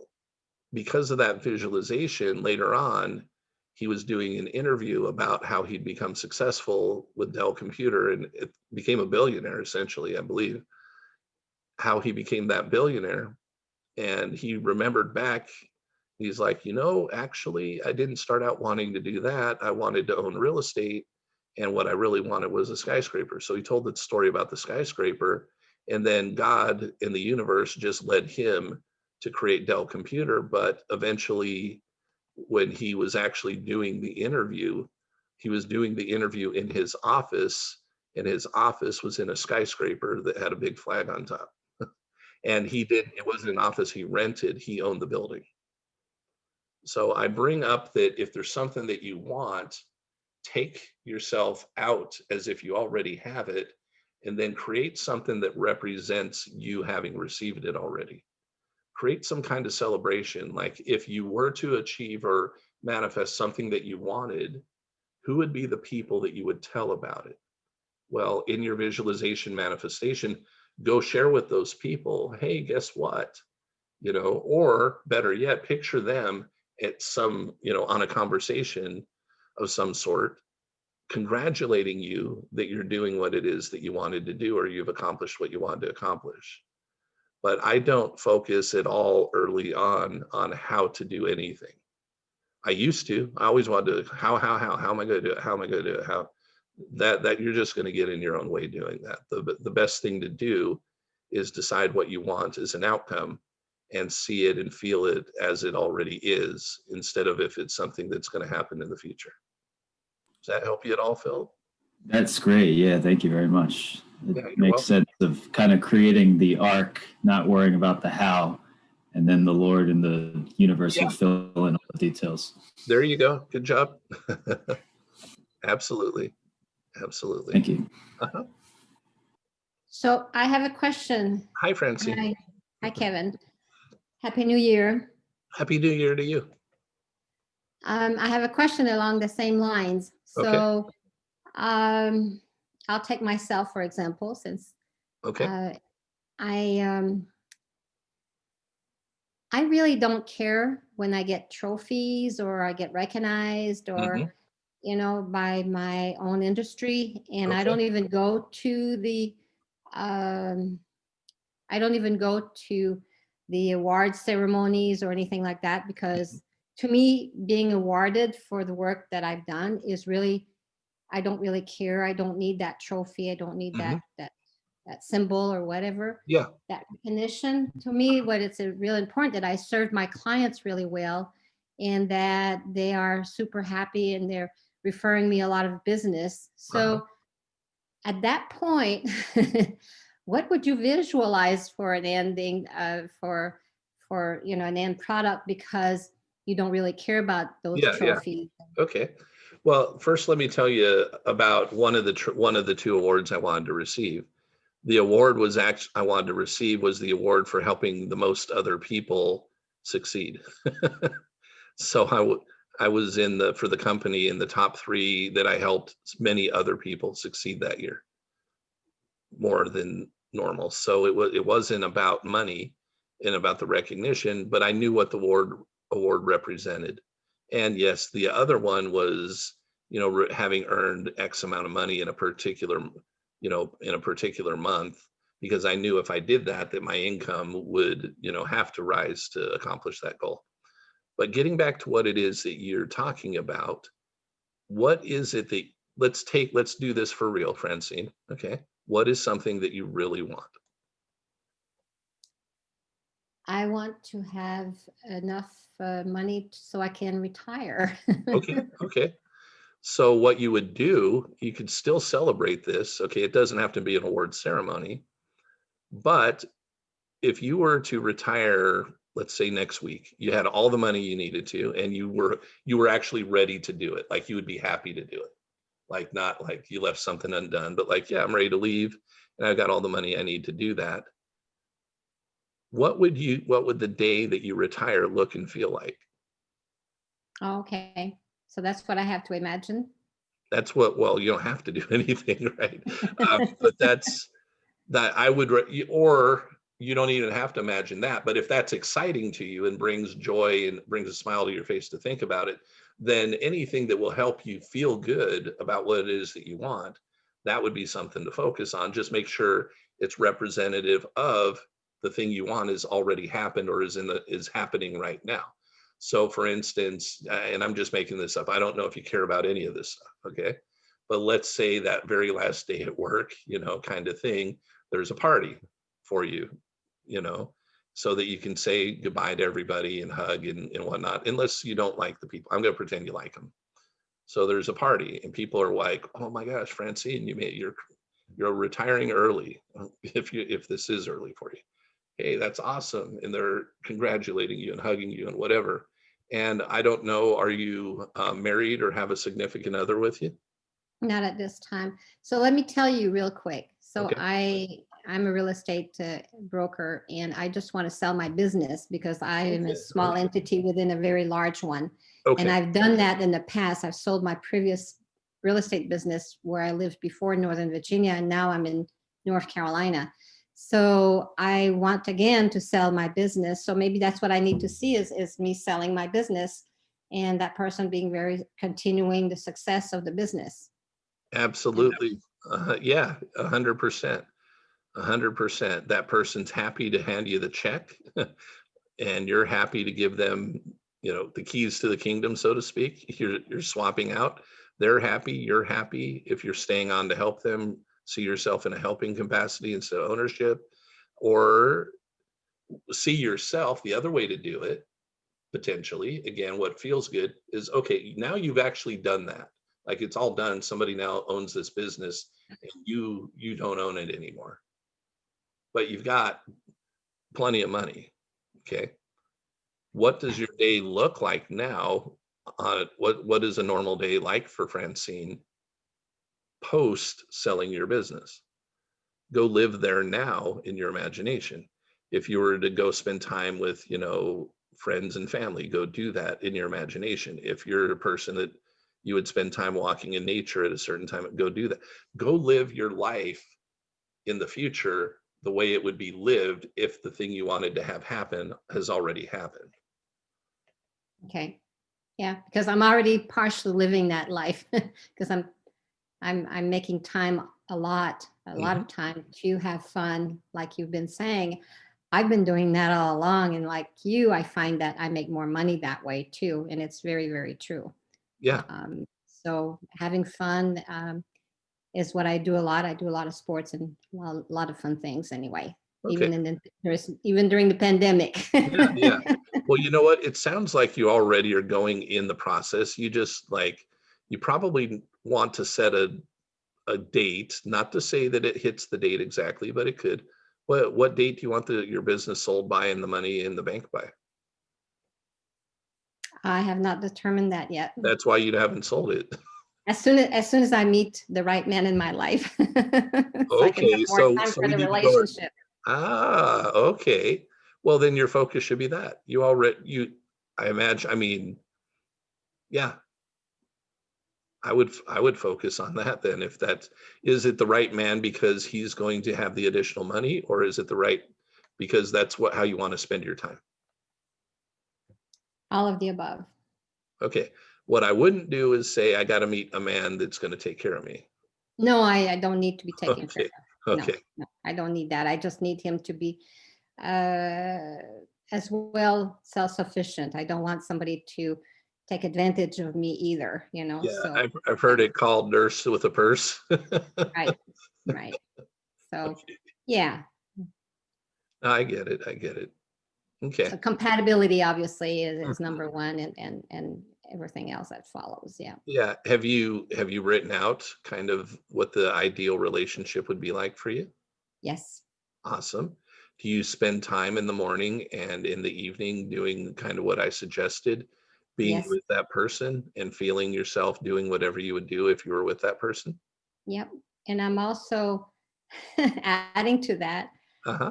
Speaker 1: because of that visualization, later on, he was doing an interview about how he'd become successful with Dell Computer and it became a billionaire, essentially, I believe, how he became that billionaire. And he remembered back, he's like, actually, I didn't start out wanting to do that. I wanted to own real estate. And what I really wanted was a skyscraper. So he told the story about the skyscraper. And then God in the universe just led him to create Dell Computer. But eventually, when he was actually doing the interview, he was doing the interview in his office, and his office was in a skyscraper that had a big flag on top. And it wasn't an office he rented, he owned the building. So I bring up that if there's something that you want, take yourself out as if you already have it, and then create something that represents you having received it already. Create some kind of celebration. Like if you were to achieve or manifest something that you wanted, who would be the people that you would tell about it? Well, in your visualization manifestation, go share with those people, hey, guess what? Or better yet, picture them at some, on a conversation of some sort, congratulating you that you're doing what it is that you wanted to do, or you've accomplished what you wanted to accomplish. But I don't focus at all early on how to do anything. I used to. I always wanted to, how am I going to do it? How am I going to do it? How that you're just going to get in your own way doing that. The best thing to do is decide what you want as an outcome and see it and feel it as it already is, instead of if it's something that's going to happen in the future. Does that help you at all, Phil?
Speaker 2: That's great. Yeah, thank you very much. It
Speaker 1: Yeah, you're
Speaker 2: makes
Speaker 1: welcome.
Speaker 2: sense of kind of creating the arc, not worrying about the how, and then the Lord and the universe will
Speaker 1: Yeah,
Speaker 2: fill in all the details.
Speaker 1: there you go. Good job. Absolutely. Absolutely.
Speaker 2: Thank you.
Speaker 1: Uh-huh.
Speaker 3: So I have a question.
Speaker 1: Hi, Francine.
Speaker 3: Hi, Kevin. Happy New Year.
Speaker 1: Happy New Year to you.
Speaker 3: I have a question along the same lines.
Speaker 1: Okay.
Speaker 3: So I'll take myself, for example, since
Speaker 1: Okay.
Speaker 3: I really don't care when I get trophies or I get recognized or, by my own industry. And I
Speaker 1: Okay.
Speaker 3: don't even go to the award ceremonies or anything like that, because to me, being awarded for the work that I've done is really, I don't really care. I don't need that trophy. I don't need that symbol or whatever.
Speaker 1: Yeah.
Speaker 3: That recognition. To me, what it's really important that I served my clients really well and that they are super happy and they're referring me a lot of business. So at that point, what would you visualize for an ending for an end product, because you don't really care about those trophies?
Speaker 1: Yeah. Okay. Well, first, let me tell you about one of the two awards I wanted to receive. The award I wanted to receive was the award for helping the most other people succeed. So I was for the company in the top 3 that I helped many other people succeed that year, more than normal. So it wasn't about money and about the recognition, but I knew what the award represented. And yes, the other one was, having earned X amount of money in a particular month, because I knew if I did that my income would, have to rise to accomplish that goal. But getting back to what it is that you're talking about, what is it that, let's do this for real, Francine. Okay. What is something that you really want?
Speaker 3: I want to have enough money so I can retire.
Speaker 1: Okay. So what you would do, you could still celebrate this. Okay. It doesn't have to be an award ceremony, but if you were to retire, let's say next week, you had all the money you needed to, and you were actually ready to do it. Like you would be happy to do it. Like not like you left something undone, but like, yeah, I'm ready to leave and I've got all the money I need to do that. What would the day that you retire look and feel like?
Speaker 3: Okay. So that's what I have to imagine.
Speaker 1: That's what, well, you don't have to do anything, right? But that's, that I would, or you don't even have to imagine that, but if that's exciting to you and brings joy and brings a smile to your face to think about it, then anything that will help you feel good about what it is that you want, that would be something to focus on. Just make sure it's representative of the thing you want is already happened or is happening right now. So for instance, and I'm just making this up, I don't know if you care about any of this stuff, okay? But let's say that very last day at work, kind of thing, there's a party for you, you know, so that you can say goodbye to everybody and hug and whatnot, unless you don't like the people. I'm going to pretend you like them. So there's a party and people are like, oh my gosh, Francine, you're retiring early. If this is early for you, hey, that's awesome. And they're congratulating you and hugging you and whatever. And I don't know, are you married or have a significant other with you?
Speaker 3: Not at this time. So let me tell you real quick. So
Speaker 1: Okay.
Speaker 3: I'm a real estate broker, and I just want to sell my business because I am a small
Speaker 1: Okay.
Speaker 3: entity within a very large one. And
Speaker 1: Okay.
Speaker 3: I've done that in the past. I've sold my previous real estate business where I lived before in Northern Virginia, and now I'm in North Carolina. So I want again to sell my business. So maybe that's what I need to see is me selling my business and that person being very continuing the success of the business. And
Speaker 1: Absolutely. Yeah, 100%. 100%. That person's happy to hand you the check and you're happy to give them, the keys to the kingdom, so to speak. You're swapping out. They're happy, you're happy. If you're staying on to help them, see yourself in a helping capacity instead of ownership, or see yourself the other way to do it potentially. Again, what feels good is, okay, now you've actually done that. Like it's all done. Somebody now owns this business and you don't own it anymore, but you've got plenty of money. Okay. What does your day look like now? What is a normal day like for Francine post selling your business? Go live there now in your imagination. If you were to go spend time with, friends and family, go do that in your imagination. If you're a person that you would spend time walking in nature at a certain time, go do that. Go live your life in the future the way it would be lived if the thing you wanted to have happen has already happened.
Speaker 3: okay. Yeah, because I'm already partially living that life because I'm making time a lot
Speaker 1: Mhm.
Speaker 3: of time to have fun, like you've been saying. I've been doing that all along, and like you, I find that I make more money that way too, and it's very, very true.
Speaker 1: Yeah.
Speaker 3: So having fun is what I do a lot. I do a lot of sports and a lot of fun things anyway,
Speaker 1: Okay.
Speaker 3: even even during the pandemic.
Speaker 1: Yeah. Yeah. Well, you know what? It sounds like you already are going in the process. You just like, you probably want to set a date, not to say that it hits the date exactly, but it could. What date do you want your business sold by and the money in the bank by?
Speaker 3: I have not determined that yet.
Speaker 1: That's why you haven't sold it.
Speaker 3: As soon as I meet the right man in my life, so I can have
Speaker 1: Okay,
Speaker 3: more
Speaker 1: so
Speaker 3: time
Speaker 1: so
Speaker 3: for
Speaker 1: we
Speaker 3: the
Speaker 1: need to go.
Speaker 3: relationship.
Speaker 1: Okay. Well, then your focus should be that. I imagine, I mean, yeah, I would focus on that then. If that's, is it the right man because he's going to have the additional money, or is it the right because that's how you want to spend your time?
Speaker 3: All of the above.
Speaker 1: Okay. What I wouldn't do is say I got to meet a man that's going to take care of me.
Speaker 3: No, I don't need to be taken care
Speaker 1: Okay.
Speaker 3: of. No,
Speaker 1: Okay.
Speaker 3: no, I don't need that. I just need him to be uh, as well self-sufficient. I don't want somebody to take advantage of me either,
Speaker 1: Yeah,
Speaker 3: so
Speaker 1: I've heard
Speaker 3: yeah,
Speaker 1: it called nurse with a purse.
Speaker 3: right, right. So
Speaker 1: Okay.
Speaker 3: yeah,
Speaker 1: I get it. I get it. Okay.
Speaker 3: so compatibility obviously is
Speaker 1: Mhm.
Speaker 3: number one, and everything else that follows. Yeah.
Speaker 1: Yeah. Have you written out kind of what the ideal relationship would be like for you?
Speaker 3: Yes.
Speaker 1: Awesome. Do you spend time in the morning and in the evening doing kind of what I suggested, being
Speaker 3: Yes.
Speaker 1: with that person and feeling yourself doing whatever you would do if you were with that person?
Speaker 3: Yep. And I'm also adding to that.
Speaker 1: Uh-huh.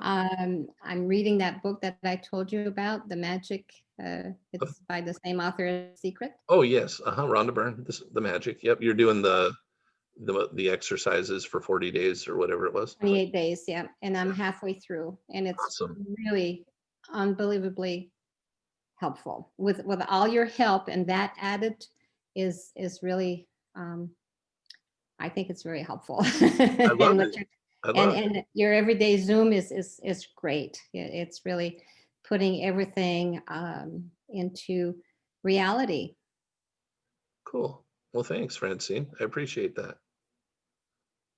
Speaker 3: I'm reading that book that I told you about, The Magic. It's by the same author as Secret.
Speaker 1: Oh, yes. Rhonda Byrne, the magic. Yep. You're doing the exercises for 40 days or whatever it was.
Speaker 3: 28 days, yeah. And I'm halfway through, and it's
Speaker 1: Awesome.
Speaker 3: really unbelievably helpful with all your help, and that added is really I think it's very helpful.
Speaker 1: I love
Speaker 3: And
Speaker 1: it. I love it.
Speaker 3: and your everyday Zoom is great. It's really putting everything into reality.
Speaker 1: Cool. Well, thanks, Francine. I appreciate that.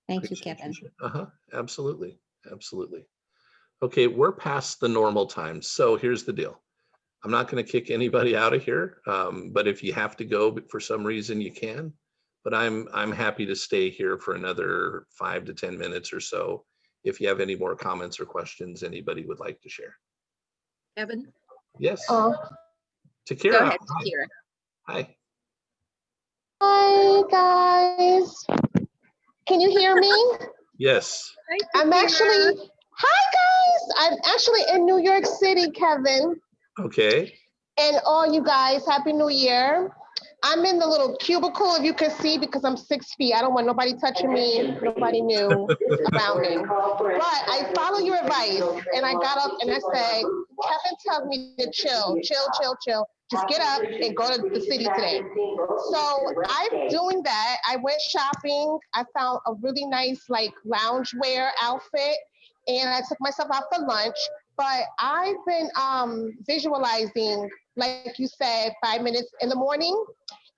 Speaker 3: Thank you, Kevin.
Speaker 1: Absolutely. Absolutely. Okay, we're past the normal time. So here's the deal. I'm not going to kick anybody out of here, but if you have to go for some reason, you can. But I'm happy to stay here for another 5 to 10 minutes or so. If you have any more comments or questions anybody would like to share.
Speaker 4: Kevin?
Speaker 1: Yes.
Speaker 4: Go
Speaker 1: Takira.
Speaker 4: ahead,
Speaker 1: Hi.
Speaker 4: Takira.
Speaker 1: Hi.
Speaker 5: Hi guys, can you hear me?
Speaker 1: Yes.
Speaker 5: I'm actually, hi guys, I'm actually in New York City, Kevin,
Speaker 1: Okay.
Speaker 5: and all you guys, Happy New Year. I'm in the little cubicle, if you can see, because I'm 6 feet. I don't want nobody touching me, nobody new around me. But I follow your advice, and I got up and I said, Kevin tells me to chill. Just get up and go to the city today. So I'm doing that. I went shopping. I found a really nice like loungewear outfit, and I took myself out for lunch. But I've been visualizing, like you said, 5 minutes in the morning.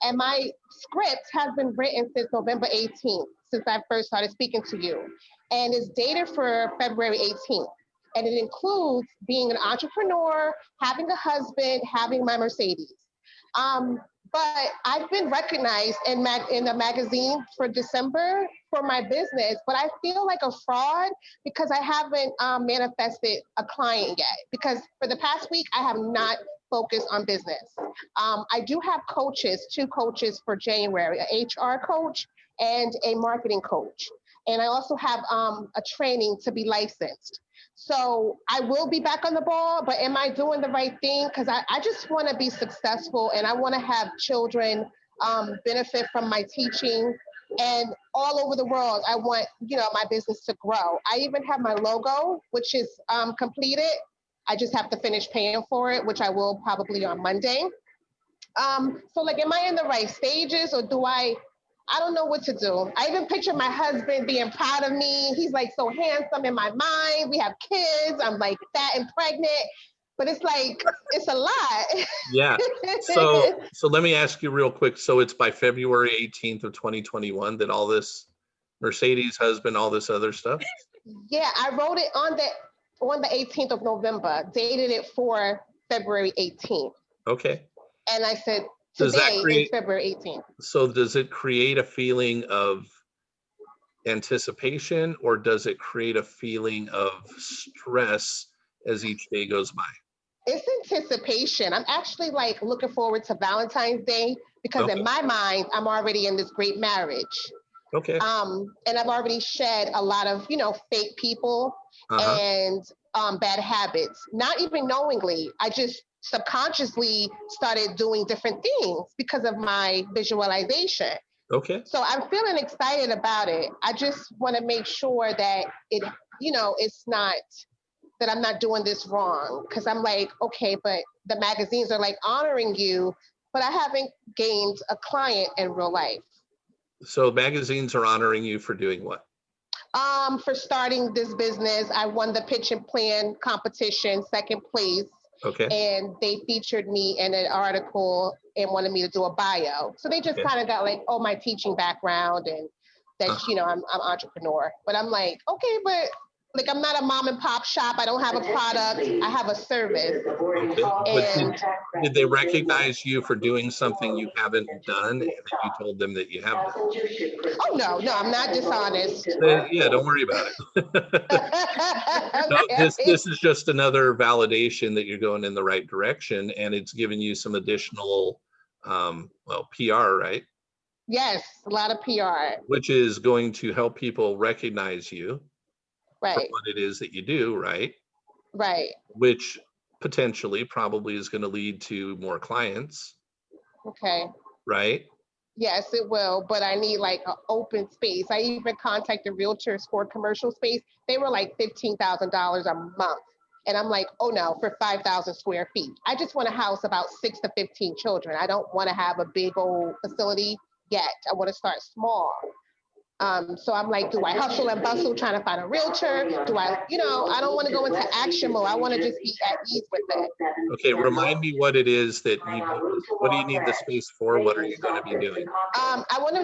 Speaker 5: And my script has been written since November 18th, since I first started speaking to you. And it's dated for February 18th. And it includes being an entrepreneur, having a husband, having my Mercedes. But I've been recognized in the magazine for December for my business, but I feel like a fraud because I haven't manifested a client yet. Because for the past week, I have not focused on business. I do have coaches, 2 coaches for January, an HR coach and a marketing coach. And I also have a training to be licensed. So I will be back on the ball, but am I doing the right thing? Because I just want to be successful and I want to have children benefit from my teaching. And all over the world, I want, my business to grow. I even have my logo, which is completed. I just have to finish paying for it, which I will probably on Monday. So like, am I in the right stages or do I don't know what to do. I even picture my husband being proud of me. He's like so handsome in my mind. We have kids. I'm like fat and pregnant, but it's like, it's a lot.
Speaker 1: Yeah. So let me ask you real quick. So it's by February 18th of 2021 that all this Mercedes husband, all this other stuff?
Speaker 5: Yeah, I wrote it on the 18th of November, dated it for February 18th.
Speaker 1: Okay.
Speaker 5: And I said,
Speaker 1: Does that
Speaker 5: today
Speaker 1: create,
Speaker 5: is February 18th.
Speaker 1: so does it create a feeling of anticipation or does it create a feeling of stress as each day goes by?
Speaker 5: It's anticipation. I'm actually like looking forward to Valentine's Day because
Speaker 1: Okay.
Speaker 5: in my mind, I'm already in this great marriage.
Speaker 1: Okay.
Speaker 5: And I've already shed a lot of, fake people and bad habits, not even knowingly. I just subconsciously started doing different things because of my visualization.
Speaker 1: Okay.
Speaker 5: So I'm feeling excited about it. I just want to make sure that it's not that I'm not doing this wrong. Cause I'm like, okay, but the magazines are like honoring you, but I haven't gained a client in real life.
Speaker 1: So magazines are honoring you for doing what?
Speaker 5: For starting this business, I won the pitch and plan competition, 2nd place.
Speaker 1: Okay.
Speaker 5: And they featured me in an article and wanted me to do a bio. So they just
Speaker 1: Okay.
Speaker 5: kind of got like, my teaching background and that, I'm entrepreneur. But I'm like, okay, but like, I'm not a mom and pop shop. I don't have a product. I have a service.
Speaker 1: Okay. But did they recognize you for doing something you haven't done and that you told them that you have done?
Speaker 5: Oh, no, I'm not dishonest.
Speaker 1: Yeah, don't worry about it. No, this is just another validation that you're going in the right direction and it's giving you some additional, PR, right?
Speaker 5: Yes, a lot of PR.
Speaker 1: Which is going to help people recognize you for
Speaker 5: Right,
Speaker 1: what it is that you do, right?
Speaker 5: right.
Speaker 1: Which potentially probably is going to lead to more clients,
Speaker 5: Okay.
Speaker 1: right?
Speaker 5: Yes, it will, but I need like an open space. I even contacted realtors for commercial space. They were like $15,000 a month. And I'm like, oh no, for 5,000 square feet. I just want a house about 6 to 15 children. I don't want to have a big old facility yet. I want to start small. So I'm like, do I hustle and bustle trying to find a realtor? Do I, I don't want to go into action mode. I want to just be at ease with it.
Speaker 1: Okay, remind me what it is that what do you need the space for? What are you going to be doing?
Speaker 5: I want to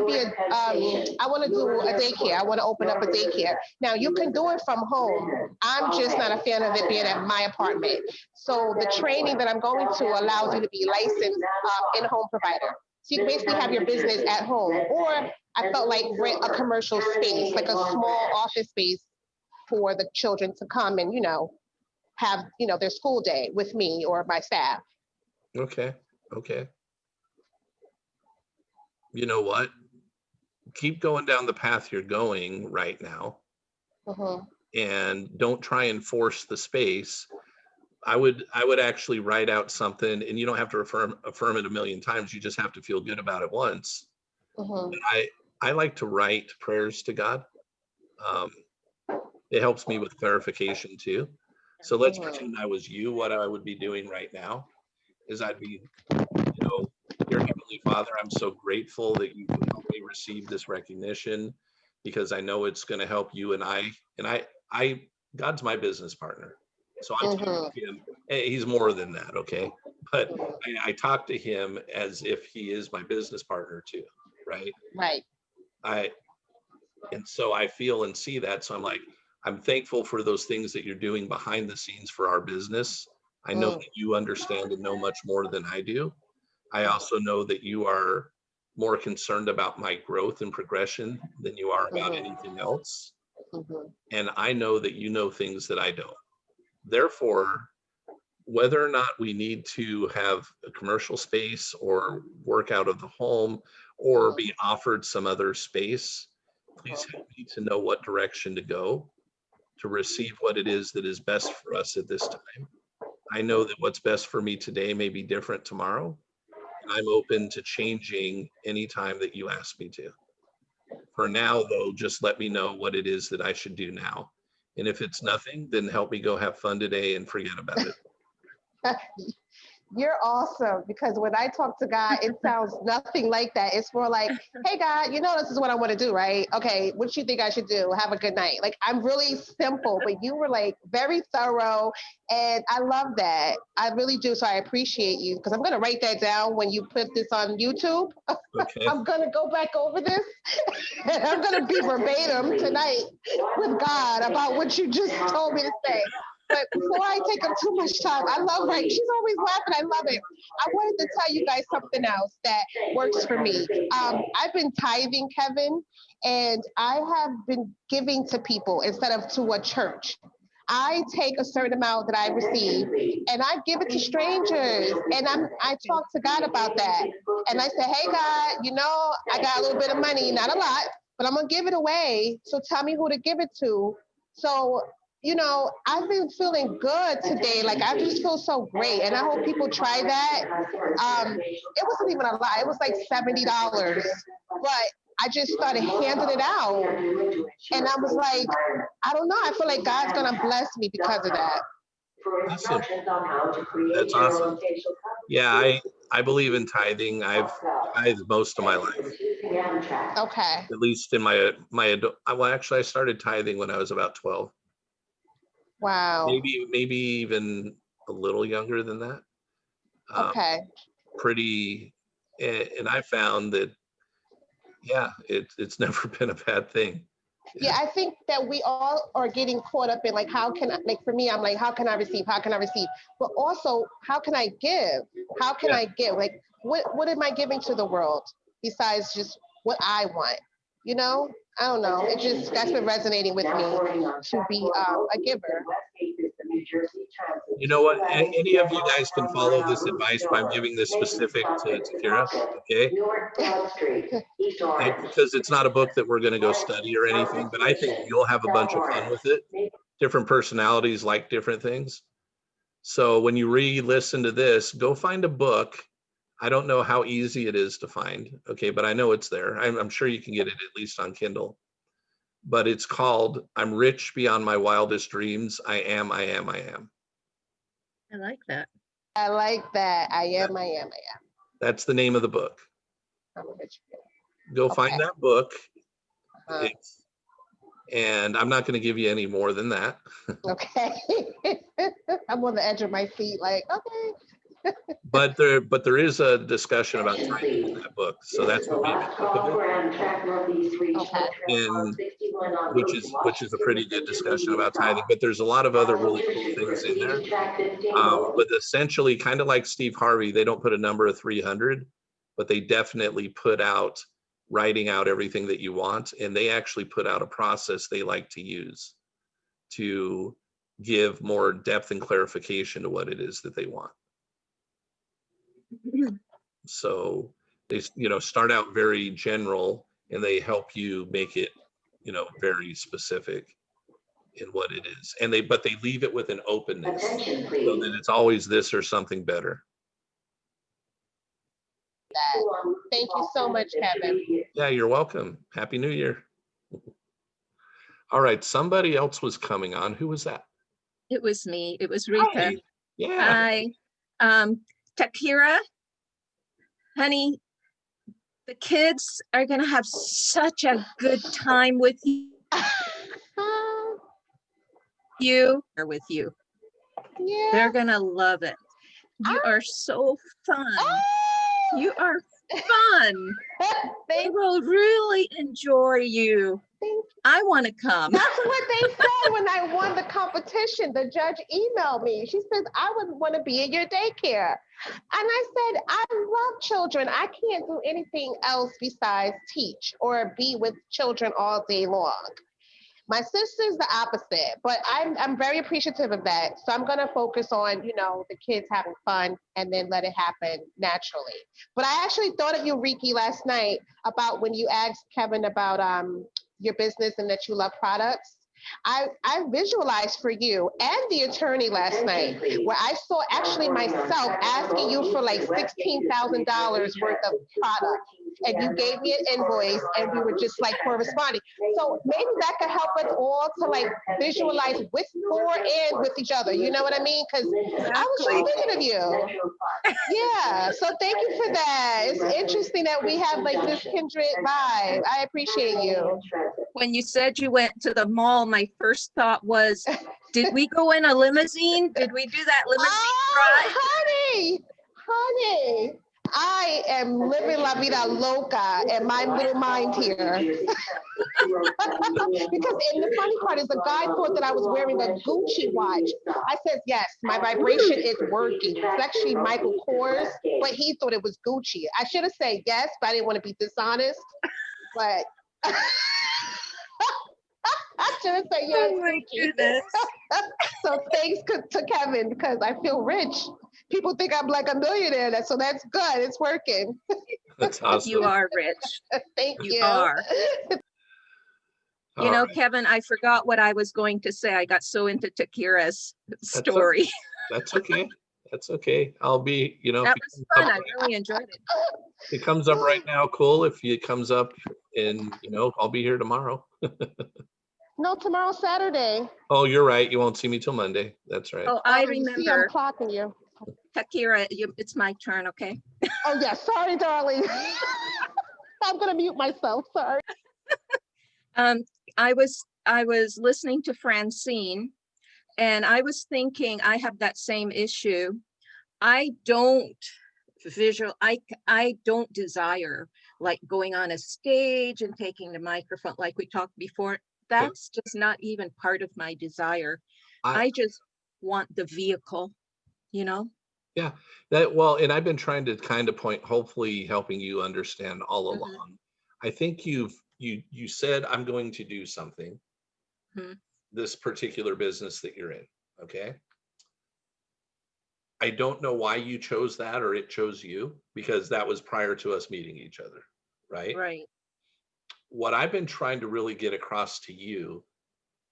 Speaker 5: I want to do a daycare. I want to open up a daycare. Now you can do it from home. I'm just not a fan of it being at my apartment. So the training that I'm going to allows you to be licensed in-home provider. So you can basically have your business at home, or I felt like rent a commercial space, like a small office space for the children to come and, have, their school day with me or my staff.
Speaker 1: Okay. You know what? Keep going down the path you're going right now, and don't try and force the space. I would actually write out something, and you don't have to affirm it a million times. You just have to feel good about it once. I like to write prayers to God. It helps me with clarification too. So let's pretend I was you. What I would be doing right now is I'd be, dear Heavenly Father, I'm so grateful that you can help me receive this recognition, because I know it's going to help you and I, God's my business partner. So I'm talking to him. Hey, he's more than that, okay? But I talk to him as if he is my business partner too, right?
Speaker 5: Right.
Speaker 1: And so I feel and see that. So I'm like, I'm thankful for those things that you're doing behind the scenes for our business. I know that you understand and know much more than I do. I also know that you are more concerned about my growth and progression than you are about anything else. And I know that you know things that I don't. Therefore, whether or not we need to have a commercial space or work out of the home or be offered some other space, please help me to know what direction to go to receive what it is that is best for us at this time. I know that what's best for me today may be different tomorrow. And I'm open to changing anytime that you ask me to. For now, though, just let me know what it is that I should do now. And if it's nothing, then help me go have fun today and forget about it.
Speaker 5: You're awesome, because when I talk to God, it sounds nothing like that. It's more like, hey, God, this is what I want to do, right? Okay, what do you think I should do? Have a good night. Like, I'm really simple, but you were like very thorough. And I love that. I really do. So I appreciate you, because I'm going to write that down when you put this on YouTube.
Speaker 1: Okay.
Speaker 5: I'm going to go back over this and I'm going to be verbatim tonight with God about what you just told me to say. But before I take up too much time, I love writing. She's always laughing. I love it. I wanted to tell you guys something else that works for me. I've been tithing, Kevin, and I have been giving to people instead of to a church. I take a certain amount that I receive and I give it to strangers. And I talk to God about that. And I say, hey, God, I got a little bit of money, not a lot, but I'm going to give it away. So tell me who to give it to. So I've been feeling good today. Like, I just feel so great. And I hope people try that. It wasn't even a lot. It was like $70. But I just started handing it out. And I was like, I don't know. I feel like God's going to bless me because of that.
Speaker 1: Awesome. That's awesome. Yeah, I believe in tithing. I've tithed most of my life.
Speaker 5: Okay.
Speaker 1: At least in my well, actually, I started tithing when I was about 12.
Speaker 5: Wow.
Speaker 1: Maybe even a little younger than that.
Speaker 5: Okay.
Speaker 1: And I found that, yeah, it's never been a bad thing.
Speaker 5: Yeah, I think that we all are getting caught up in like, for me, I'm like, how can I receive? How can I receive? But also, how can I give? How can I give? Like, what am I giving to the world besides just what I want? I don't know. That's been resonating with me to be a giver.
Speaker 1: You know what? Any of you guys can follow this advice, but I'm giving this specific to Kira, okay? Because it's not a book that we're going to go study or anything, but I think you'll have a bunch of fun with it. Different personalities like different things. So when you re-listen to this, go find a book. I don't know how easy it is to find, okay, but I know it's there. I'm sure you can get it at least on Kindle. But it's called "I'm Rich Beyond My Wildest Dreams. I Am, I Am, I Am."
Speaker 4: I like that.
Speaker 5: I like that. I am.
Speaker 1: That's the name of the book.
Speaker 5: I'm a rich
Speaker 1: Go find
Speaker 5: Okay.
Speaker 1: that book.
Speaker 5: Uh,
Speaker 1: And I'm not going to give you any more than that.
Speaker 5: okay. I'm on the edge of my seat, like, okay.
Speaker 1: But there is a discussion about tithing in that book. So that's what made me think of it.
Speaker 5: Okay.
Speaker 1: And which is a pretty good discussion about tithing. But there's a lot of other really cool things in there. But essentially, kind of like Steve Harvey, they don't put a number of 300, but they definitely put out writing out everything that you want. And they actually put out a process they like to use to give more depth and clarification to what it is that they want. So they, start out very general and they help you make it, very specific in what it is. And but they leave it with an openness so that it's always this or something better.
Speaker 5: Thank you so much, Kevin.
Speaker 1: Yeah, you're welcome. Happy New Year. All right, somebody else was coming on. Who was that?
Speaker 4: It was me. It was Rita.
Speaker 1: Hi. Yeah.
Speaker 4: Hi. Takira, honey, the kids are going to have such a good time with you. Or with you.
Speaker 5: Yeah.
Speaker 4: They're going to love it. You are so fun. You are fun. They will really enjoy you. I want to come.
Speaker 5: That's what they said when I won the competition. The judge emailed me. She says, I would want to be in your daycare. And I said, I love children. I can't do anything else besides teach or be with children all day long. My sister's the opposite, but I'm very appreciative of that. So I'm going to focus on, the kids having fun and then let it happen naturally. But I actually thought of you, Riki, last night about when you asked Kevin about your business and that you love products. I visualized for you and the attorney last night where I saw actually myself asking you for like $16,000 worth of product. And you gave me an invoice and we were just like corresponding. So maybe that could help us all to like visualize with more and with each other. You know what I mean? Because I was just thinking of you. Yeah. So thank you for that. It's interesting that we have like this kindred vibe. I appreciate you.
Speaker 4: When you said you went to the mall, my first thought was, did we go in a limousine? Did we do that limousine ride?
Speaker 5: Honey, I am living la vida loca in my little mind here. Because and the funny part is the guy thought that I was wearing a Gucci watch. I said, yes, my vibration is working. It's actually Michael Kors, but he thought it was Gucci. I should have said yes, but I didn't want to be dishonest. But I should have said yes.
Speaker 4: Oh my goodness.
Speaker 5: So thanks to Kevin, because I feel rich. People think I'm like a millionaire, so that's good. It's working.
Speaker 1: That's awesome.
Speaker 4: You are rich.
Speaker 5: Thank you.
Speaker 4: You are. You know, Kevin, I forgot what I was going to say. I got so into Takira's story.
Speaker 1: That's okay. That's okay. I'll be,
Speaker 4: That was fun. I really enjoyed it.
Speaker 1: If it comes up right now, cool. If it comes up in, I'll be here tomorrow.
Speaker 5: No, tomorrow's Saturday.
Speaker 1: Oh, you're right. You won't see me till Monday. That's right.
Speaker 4: Oh, I
Speaker 5: See, I'm
Speaker 4: remember.
Speaker 5: clocking you.
Speaker 4: Takira, it's my turn, okay?
Speaker 5: Oh, yeah. Sorry, darling. I'm going to mute myself. Sorry.
Speaker 4: I was listening to Francine and I was thinking I have that same issue. I don't desire like going on a stage and taking the microphone like we talked before. That's just not even part of my desire. I just want the vehicle,
Speaker 1: Yeah, and I've been trying to kind of point, hopefully helping you understand all along. I think you said, I'm going to do something, this particular business that you're in, okay? I don't know why you chose that or it chose you, because that was prior to us meeting each other, right?
Speaker 4: Right.
Speaker 1: What I've been trying to really get across to you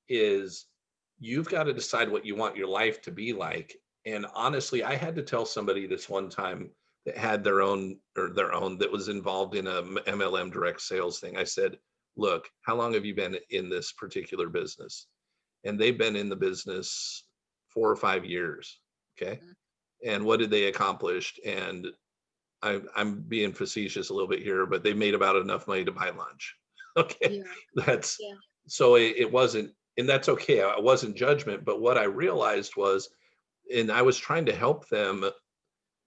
Speaker 1: is you've got to decide what you want your life to be like And honestly, I had to tell somebody this one time that had their own that was involved in a MLM direct sales thing. I said, look, how long have you been in this particular business? And they've been in the business 4 or 5 years. Okay. And what did they accomplish? And I'm being facetious a little bit here, but they made about enough money to buy lunch. Okay.
Speaker 4: Yeah.
Speaker 1: That's
Speaker 4: Yeah.
Speaker 1: so it wasn't, and that's okay. I wasn't judgment, but what I realized was, and I was trying to help them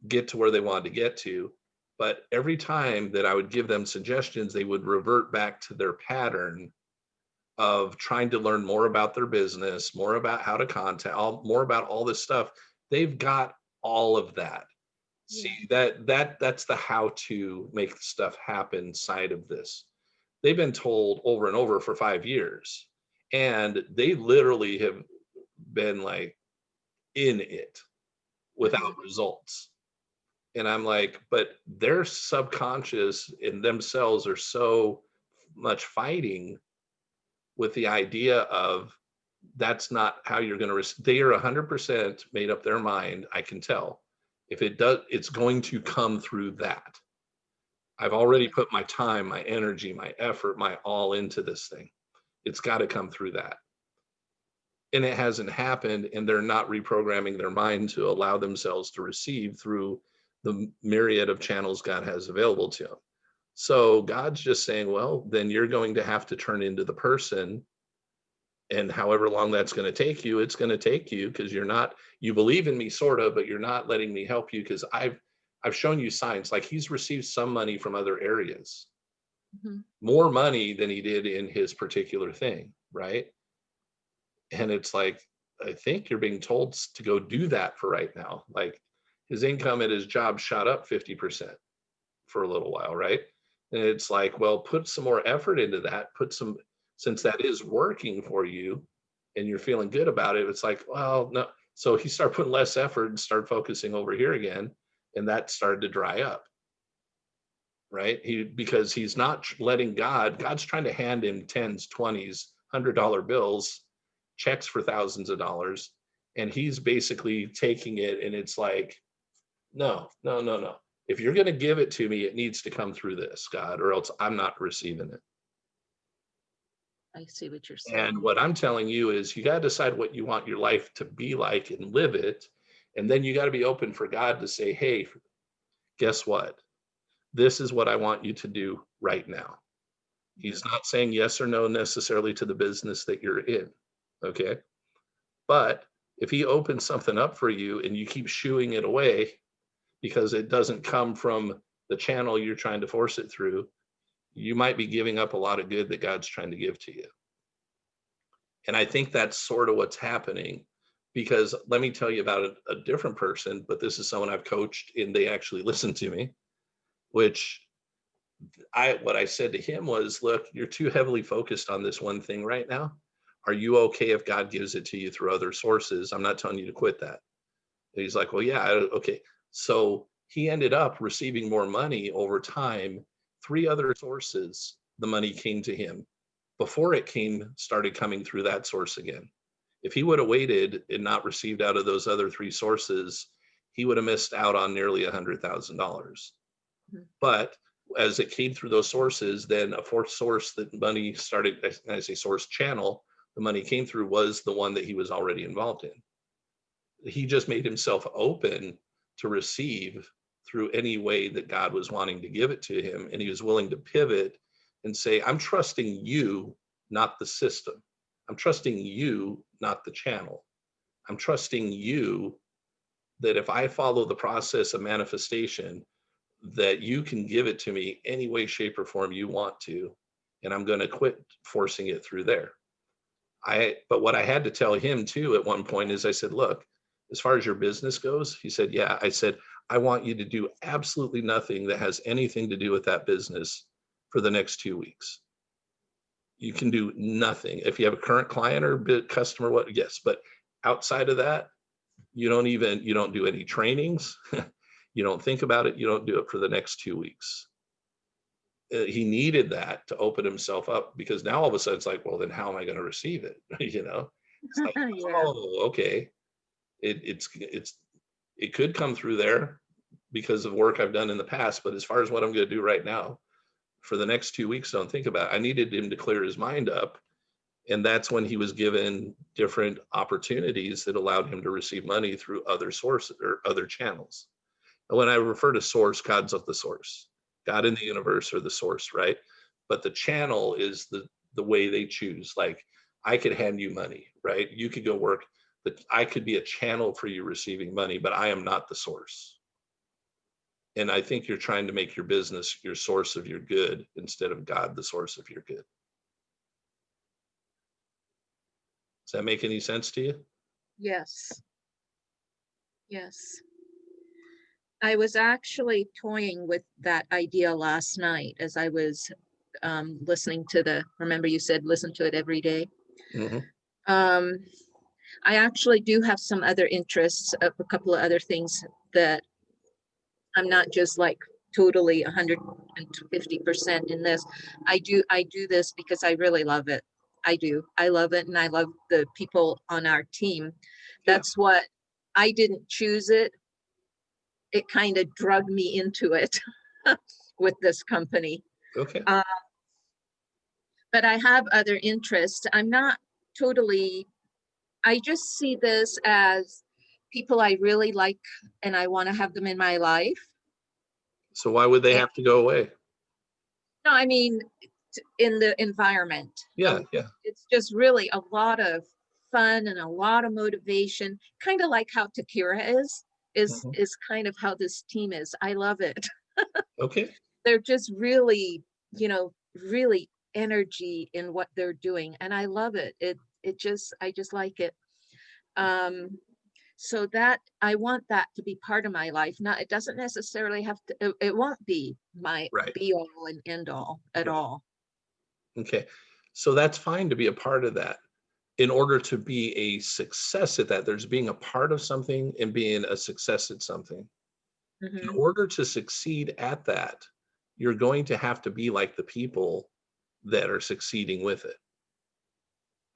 Speaker 1: get to where they wanted to get to. But every time that I would give them suggestions, they would revert back to their pattern of trying to learn more about their business, more about how to contact, more about all this stuff. They've got all of that.
Speaker 4: Yeah.
Speaker 1: See, that's the how to make stuff happen side of this. They've been told over and over for 5 years, and they literally have been like in it without results. And I'm like, but their subconscious in themselves are so much fighting with the idea of that's not how you're going to, they are 100% made up their mind. I can tell if it does, it's going to come through that. I've already put my time, my energy, my effort, my all into this thing. It's got to come through that. And it hasn't happened, and they're not reprogramming their mind to allow themselves to receive through the myriad of channels God has available to them. So God's just saying, well, then you're going to have to turn into the person, and however long that's going to take you, it's going to take you, because you believe in me sort of, but you're not letting me help you, because I've shown you signs. Like, he's received some money from other areas, more money than he did in his particular thing, right? And it's like, I think you're being told to go do that for right now. Like, his income at his job shot up 50% for a little while, right? And it's like, well, put some more effort into that. Since that is working for you and you're feeling good about it, it's like, well, no. So he started putting less effort and started focusing over here again. And that started to dry up, right? Because he's not letting God's trying to hand him 10s, 20s, $100 bills, checks for thousands of dollars. And he's basically taking it, and it's like, no. If you're going to give it to me, it needs to come through this, God, or else I'm not receiving it.
Speaker 4: I see what you're saying.
Speaker 1: And what I'm telling you is, you got to decide what you want your life to be like and live it. And then you got to be open for God to say, hey, guess what? This is what I want you to do right now. He's not saying yes or no necessarily to the business that you're in. Okay. But if he opens something up for you and you keep shooing it away because it doesn't come from the channel you're trying to force it through, you might be giving up a lot of good that God's trying to give to you. And I think that's sort of what's happening, because let me tell you about a different person, but this is someone I've coached and they actually listen to me, which what I said to him was, look, you're too heavily focused on this one thing right now. Are you okay if God gives it to you through other sources? I'm not telling you to quit that. And he's like, well, yeah, okay. So he ended up receiving more money over time. 3 other sources, the money came to him before it started coming through that source again. If he would have waited and not received out of those other 3 sources, he would have missed out on nearly $100,000. But as it came through those sources, then a 4th source that money started, I say source channel, the money came through was the one that he was already involved in. He just made himself open to receive through any way that God was wanting to give it to him. And he was willing to pivot and say, I'm trusting you, not the system. I'm trusting you, not the channel. I'm trusting you that if I follow the process of manifestation, that you can give it to me any way, shape, or form you want to. And I'm going to quit forcing it through there. But what I had to tell him too at one point is, I said, look, as far as your business goes, he said, yeah. I said, I want you to do absolutely nothing that has anything to do with that business for the next 2 weeks. You can do nothing. If you have a current client or customer, yes, but outside of that, you don't do any trainings. You don't think about it. You don't do it for the next 2 weeks. He needed that to open himself up, because now all of a sudden it's like, well, then how am I going to receive it? It's like,
Speaker 4: Yeah.
Speaker 1: oh, okay. It's It could come through there because of work I've done in the past, but as far as what I'm going to do right now, for the next 2 weeks, don't think about it. I needed him to clear his mind up. And that's when he was given different opportunities that allowed him to receive money through other sources or other channels. And when I refer to source, God's of the source. God in the universe or the source, right? But the channel is the way they choose. Like I could hand you money, right? You could go work, but I could be a channel for you receiving money, but I am not the source. And I think you're trying to make your business your source of your good instead of God, the source of your good. Does that make any sense to you?
Speaker 4: Yes. Yes. I was actually toying with that idea last night as I was listening to remember you said listen to it every day.
Speaker 1: Mhm.
Speaker 4: I actually do have some other interests, a couple of other things that I'm not just like totally 150% in this. I do this because I really love it. I do. I love it. And I love the people on our team. That's what I didn't choose it. It kind of drug me into it with this company.
Speaker 1: Okay.
Speaker 4: But I have other interests. I'm not totally, I just see this as people I really like and I want to have them in my life.
Speaker 1: So why would they have to go away?
Speaker 4: No, I mean, in the environment.
Speaker 1: Yeah, yeah.
Speaker 4: It's just really a lot of fun and a lot of motivation, kind of like how Takira is kind of how this team is. I love it.
Speaker 1: Okay.
Speaker 4: They're just really, really energy in what they're doing. And I love it. I just like it. So that I want that to be part of my life. Not, it doesn't necessarily have to, it won't be my
Speaker 1: Right.
Speaker 4: be all and end all at all.
Speaker 1: Okay. So that's fine to be a part of that. In order to be a success at that, there's being a part of something and being a success at something. In order to succeed at that, you're going to have to be like the people that are succeeding with it.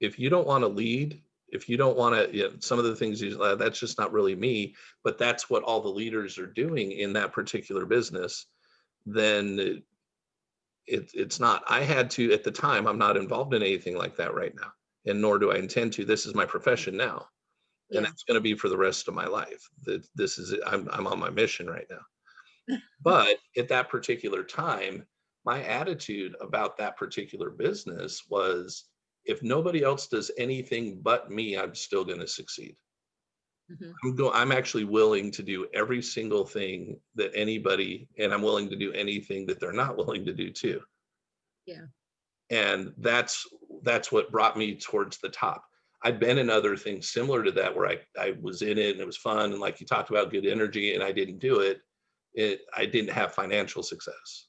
Speaker 1: If you don't want to lead, if you don't want to, some of the things that's just not really me, but that's what all the leaders are doing in that particular business, then it's not. I had to, at the time, I'm not involved in anything like that right now, and nor do I intend to. This is my profession now, and that's going to be for the rest of my life. This is it. I'm on my mission right now. But at that particular time, my attitude about that particular business was, if nobody else does anything but me, I'm still going to succeed. I'm actually willing to do every single thing that anybody, and I'm willing to do anything that they're not willing to do too.
Speaker 4: Yeah.
Speaker 1: And that's what brought me towards the top. I'd been in other things similar to that where I was in it and it was fun. And like you talked about, good energy, and I didn't do it. I didn't have financial success.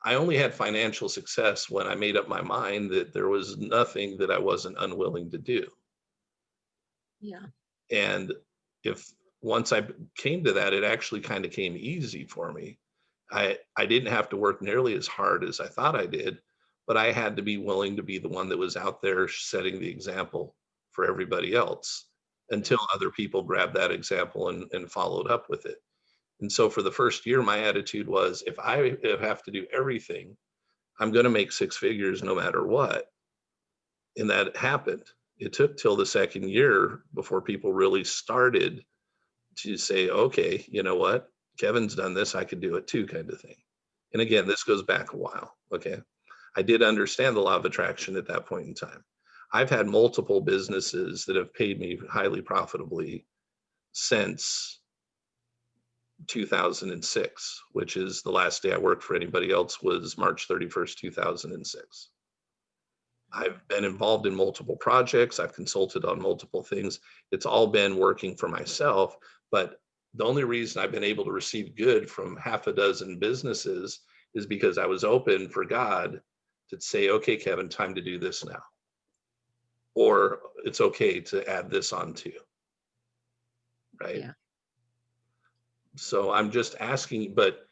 Speaker 1: I only had financial success when I made up my mind that there was nothing that I wasn't unwilling to do.
Speaker 4: Yeah.
Speaker 1: And once I came to that, it actually kind of came easy for me. I didn't have to work nearly as hard as I thought I did, but I had to be willing to be the one that was out there setting the example for everybody else until other people grabbed that example and followed up with it. And so for the first year, my attitude was, if I have to do everything, I'm going to make six figures no matter what. And that happened. It took till the second year before people really started to say, okay, you know what? Kevin's done this, I could do it too, kind of thing. And again, this goes back a while. Okay. I did understand the law of attraction at that point in time. I've had multiple businesses that have paid me highly profitably since 2006, which is the last day I worked for anybody else, was March 31st, 2006. I've been involved in multiple projects. I've consulted on multiple things. It's all been working for myself, but the only reason I've been able to receive good from half a dozen businesses is because I was open for God to say, okay, Kevin, time to do this now. Or it's okay to add this on too. Right?
Speaker 4: Yeah.
Speaker 1: So I'm just asking, but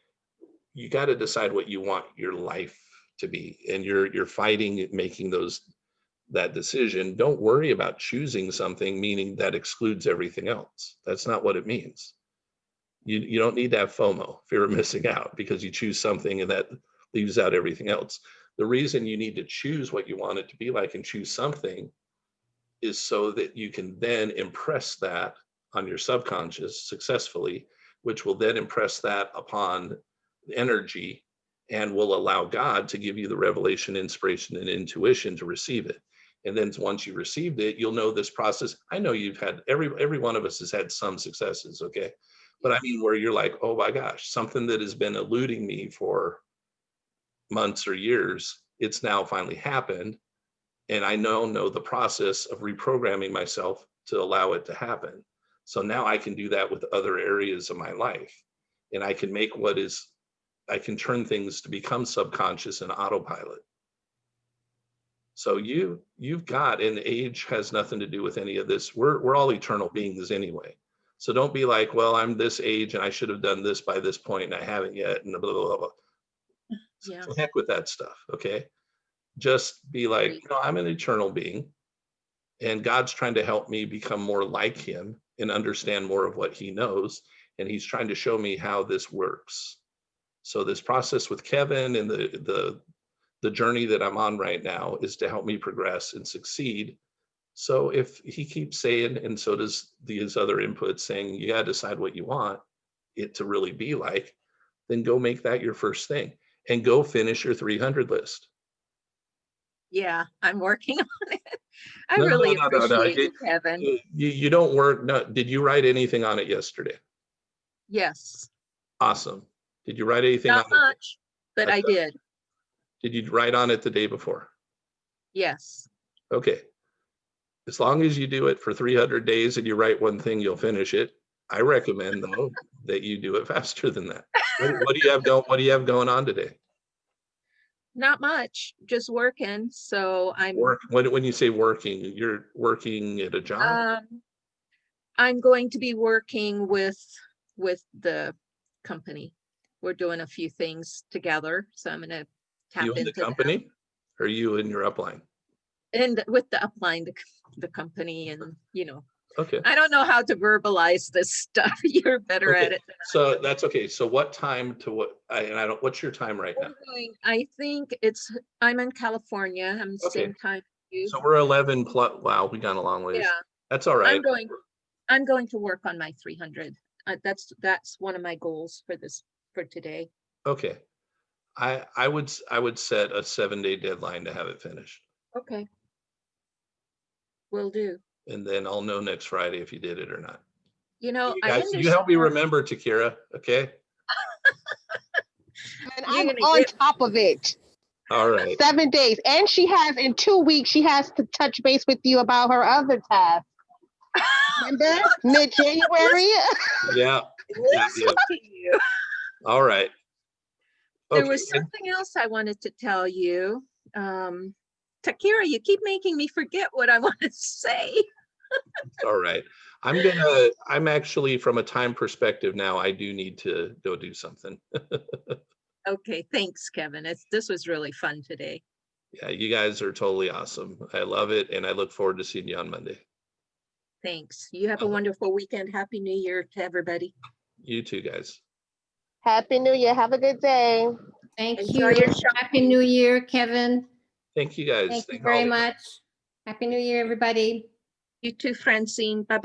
Speaker 1: you got to decide what you want your life to be, and you're fighting making that decision. Don't worry about choosing something, meaning that excludes everything else. That's not what it means. You don't need to have FOMO, fear of missing out, because you choose something and that leaves out everything else. The reason you need to choose what you want it to be like and choose something is so that you can then impress that on your subconscious successfully, which will then impress that upon energy and will allow God to give you the revelation, inspiration, and intuition to receive it. And then once you received it, you'll know this process. I know you've had, every one of us has had some successes, okay? But I mean, where you're like, oh my gosh, something that has been eluding me for months or years, it's now finally happened. And I know the process of reprogramming myself to allow it to happen. So now I can do that with other areas of my life. And I can make I can turn things to become subconscious and autopilot. So you've got, and age has nothing to do with any of this. We're all eternal beings anyway. So don't be like, well, I'm this age and I should have done this by this point and I haven't yet, and blah, blah, blah, blah.
Speaker 4: Yeah.
Speaker 1: So heck with that stuff, okay? Just be like,
Speaker 4: Agreed.
Speaker 1: I'm an eternal being and God's trying to help me become more like him and understand more of what he knows. And he's trying to show me how this works. So this process with Kevin and the journey that I'm on right now is to help me progress and succeed. So if he keeps saying, and so does these other inputs saying, you gotta decide what you want it to really be like, then go make that your first thing and go finish your 300 list.
Speaker 4: Yeah, I'm working on it. I
Speaker 1: No,
Speaker 4: really
Speaker 1: no.
Speaker 4: appreciate it, Kevin.
Speaker 1: You don't work. No, did you write anything on it yesterday?
Speaker 4: Yes,
Speaker 1: Awesome. Did you write anything
Speaker 4: not
Speaker 1: on it?
Speaker 4: much, but I did.
Speaker 1: Did you write on it the day before?
Speaker 4: Yes.
Speaker 1: Okay. As long as you do it for 300 days and you write one thing, you'll finish it. I recommend though that you do it faster than that. What do you have going? What do you have going on today?
Speaker 4: Not much, just working. So I'm
Speaker 1: Work. When you say working, you're working at a job.
Speaker 4: I'm going to be working with the company. We're doing a few things together, so I'm gonna tap
Speaker 1: You and the
Speaker 4: into that.
Speaker 1: company, or you and your upline?
Speaker 4: And with the upline, the company, and
Speaker 1: Okay.
Speaker 4: I don't know how to verbalize this stuff. You're better
Speaker 1: Okay,
Speaker 4: at it.
Speaker 1: so that's okay. So what time to what? I don't. What's your time right now?
Speaker 4: I think I'm in California. I'm the
Speaker 1: Okay.
Speaker 4: same time you.
Speaker 1: So we're 11 plus. Wow, we got a long ways.
Speaker 4: Yeah,
Speaker 1: That's all right.
Speaker 4: I'm going to work on my 300. That's one of my goals for today.
Speaker 1: Okay. I would set a 7-day deadline to have it finished.
Speaker 4: Okay. Will do.
Speaker 1: And then I'll know next Friday if you did it or not. You
Speaker 4: I
Speaker 1: guys, you help me
Speaker 4: understand.
Speaker 1: remember, Takira, okay?
Speaker 5: And
Speaker 4: You're
Speaker 5: I'm
Speaker 4: gonna
Speaker 5: on
Speaker 4: get-
Speaker 5: top of it.
Speaker 1: All right.
Speaker 5: 7 days. And she has, in 2 weeks, she has to touch base with you about her other task. Remember? Mid-January?
Speaker 1: Yeah.
Speaker 4: Listen
Speaker 1: yeah.
Speaker 4: to you.
Speaker 1: All right.
Speaker 4: There
Speaker 1: Okay,
Speaker 4: was something else I wanted to tell you. Takira, you keep making me forget what I want to say.
Speaker 1: all right. I'm actually, from a time perspective now, I do need to go do something.
Speaker 4: Okay, thanks, Kevin. This was really fun today.
Speaker 1: Yeah, you guys are totally awesome. I love it. And I look forward to seeing you on Monday.
Speaker 4: Thanks. You have a wonderful weekend. Happy New Year to everybody.
Speaker 1: You too, guys.
Speaker 5: Happy New Year. Have a good day.
Speaker 3: Thank
Speaker 4: Enjoy
Speaker 3: you.
Speaker 4: your
Speaker 3: Happy
Speaker 4: shopping.
Speaker 3: New Year, Kevin.
Speaker 1: Thank you guys.
Speaker 3: Thank you
Speaker 1: Thank
Speaker 3: very
Speaker 1: all of you.
Speaker 3: much. Happy New Year, everybody.
Speaker 4: You too, Francine. Bye.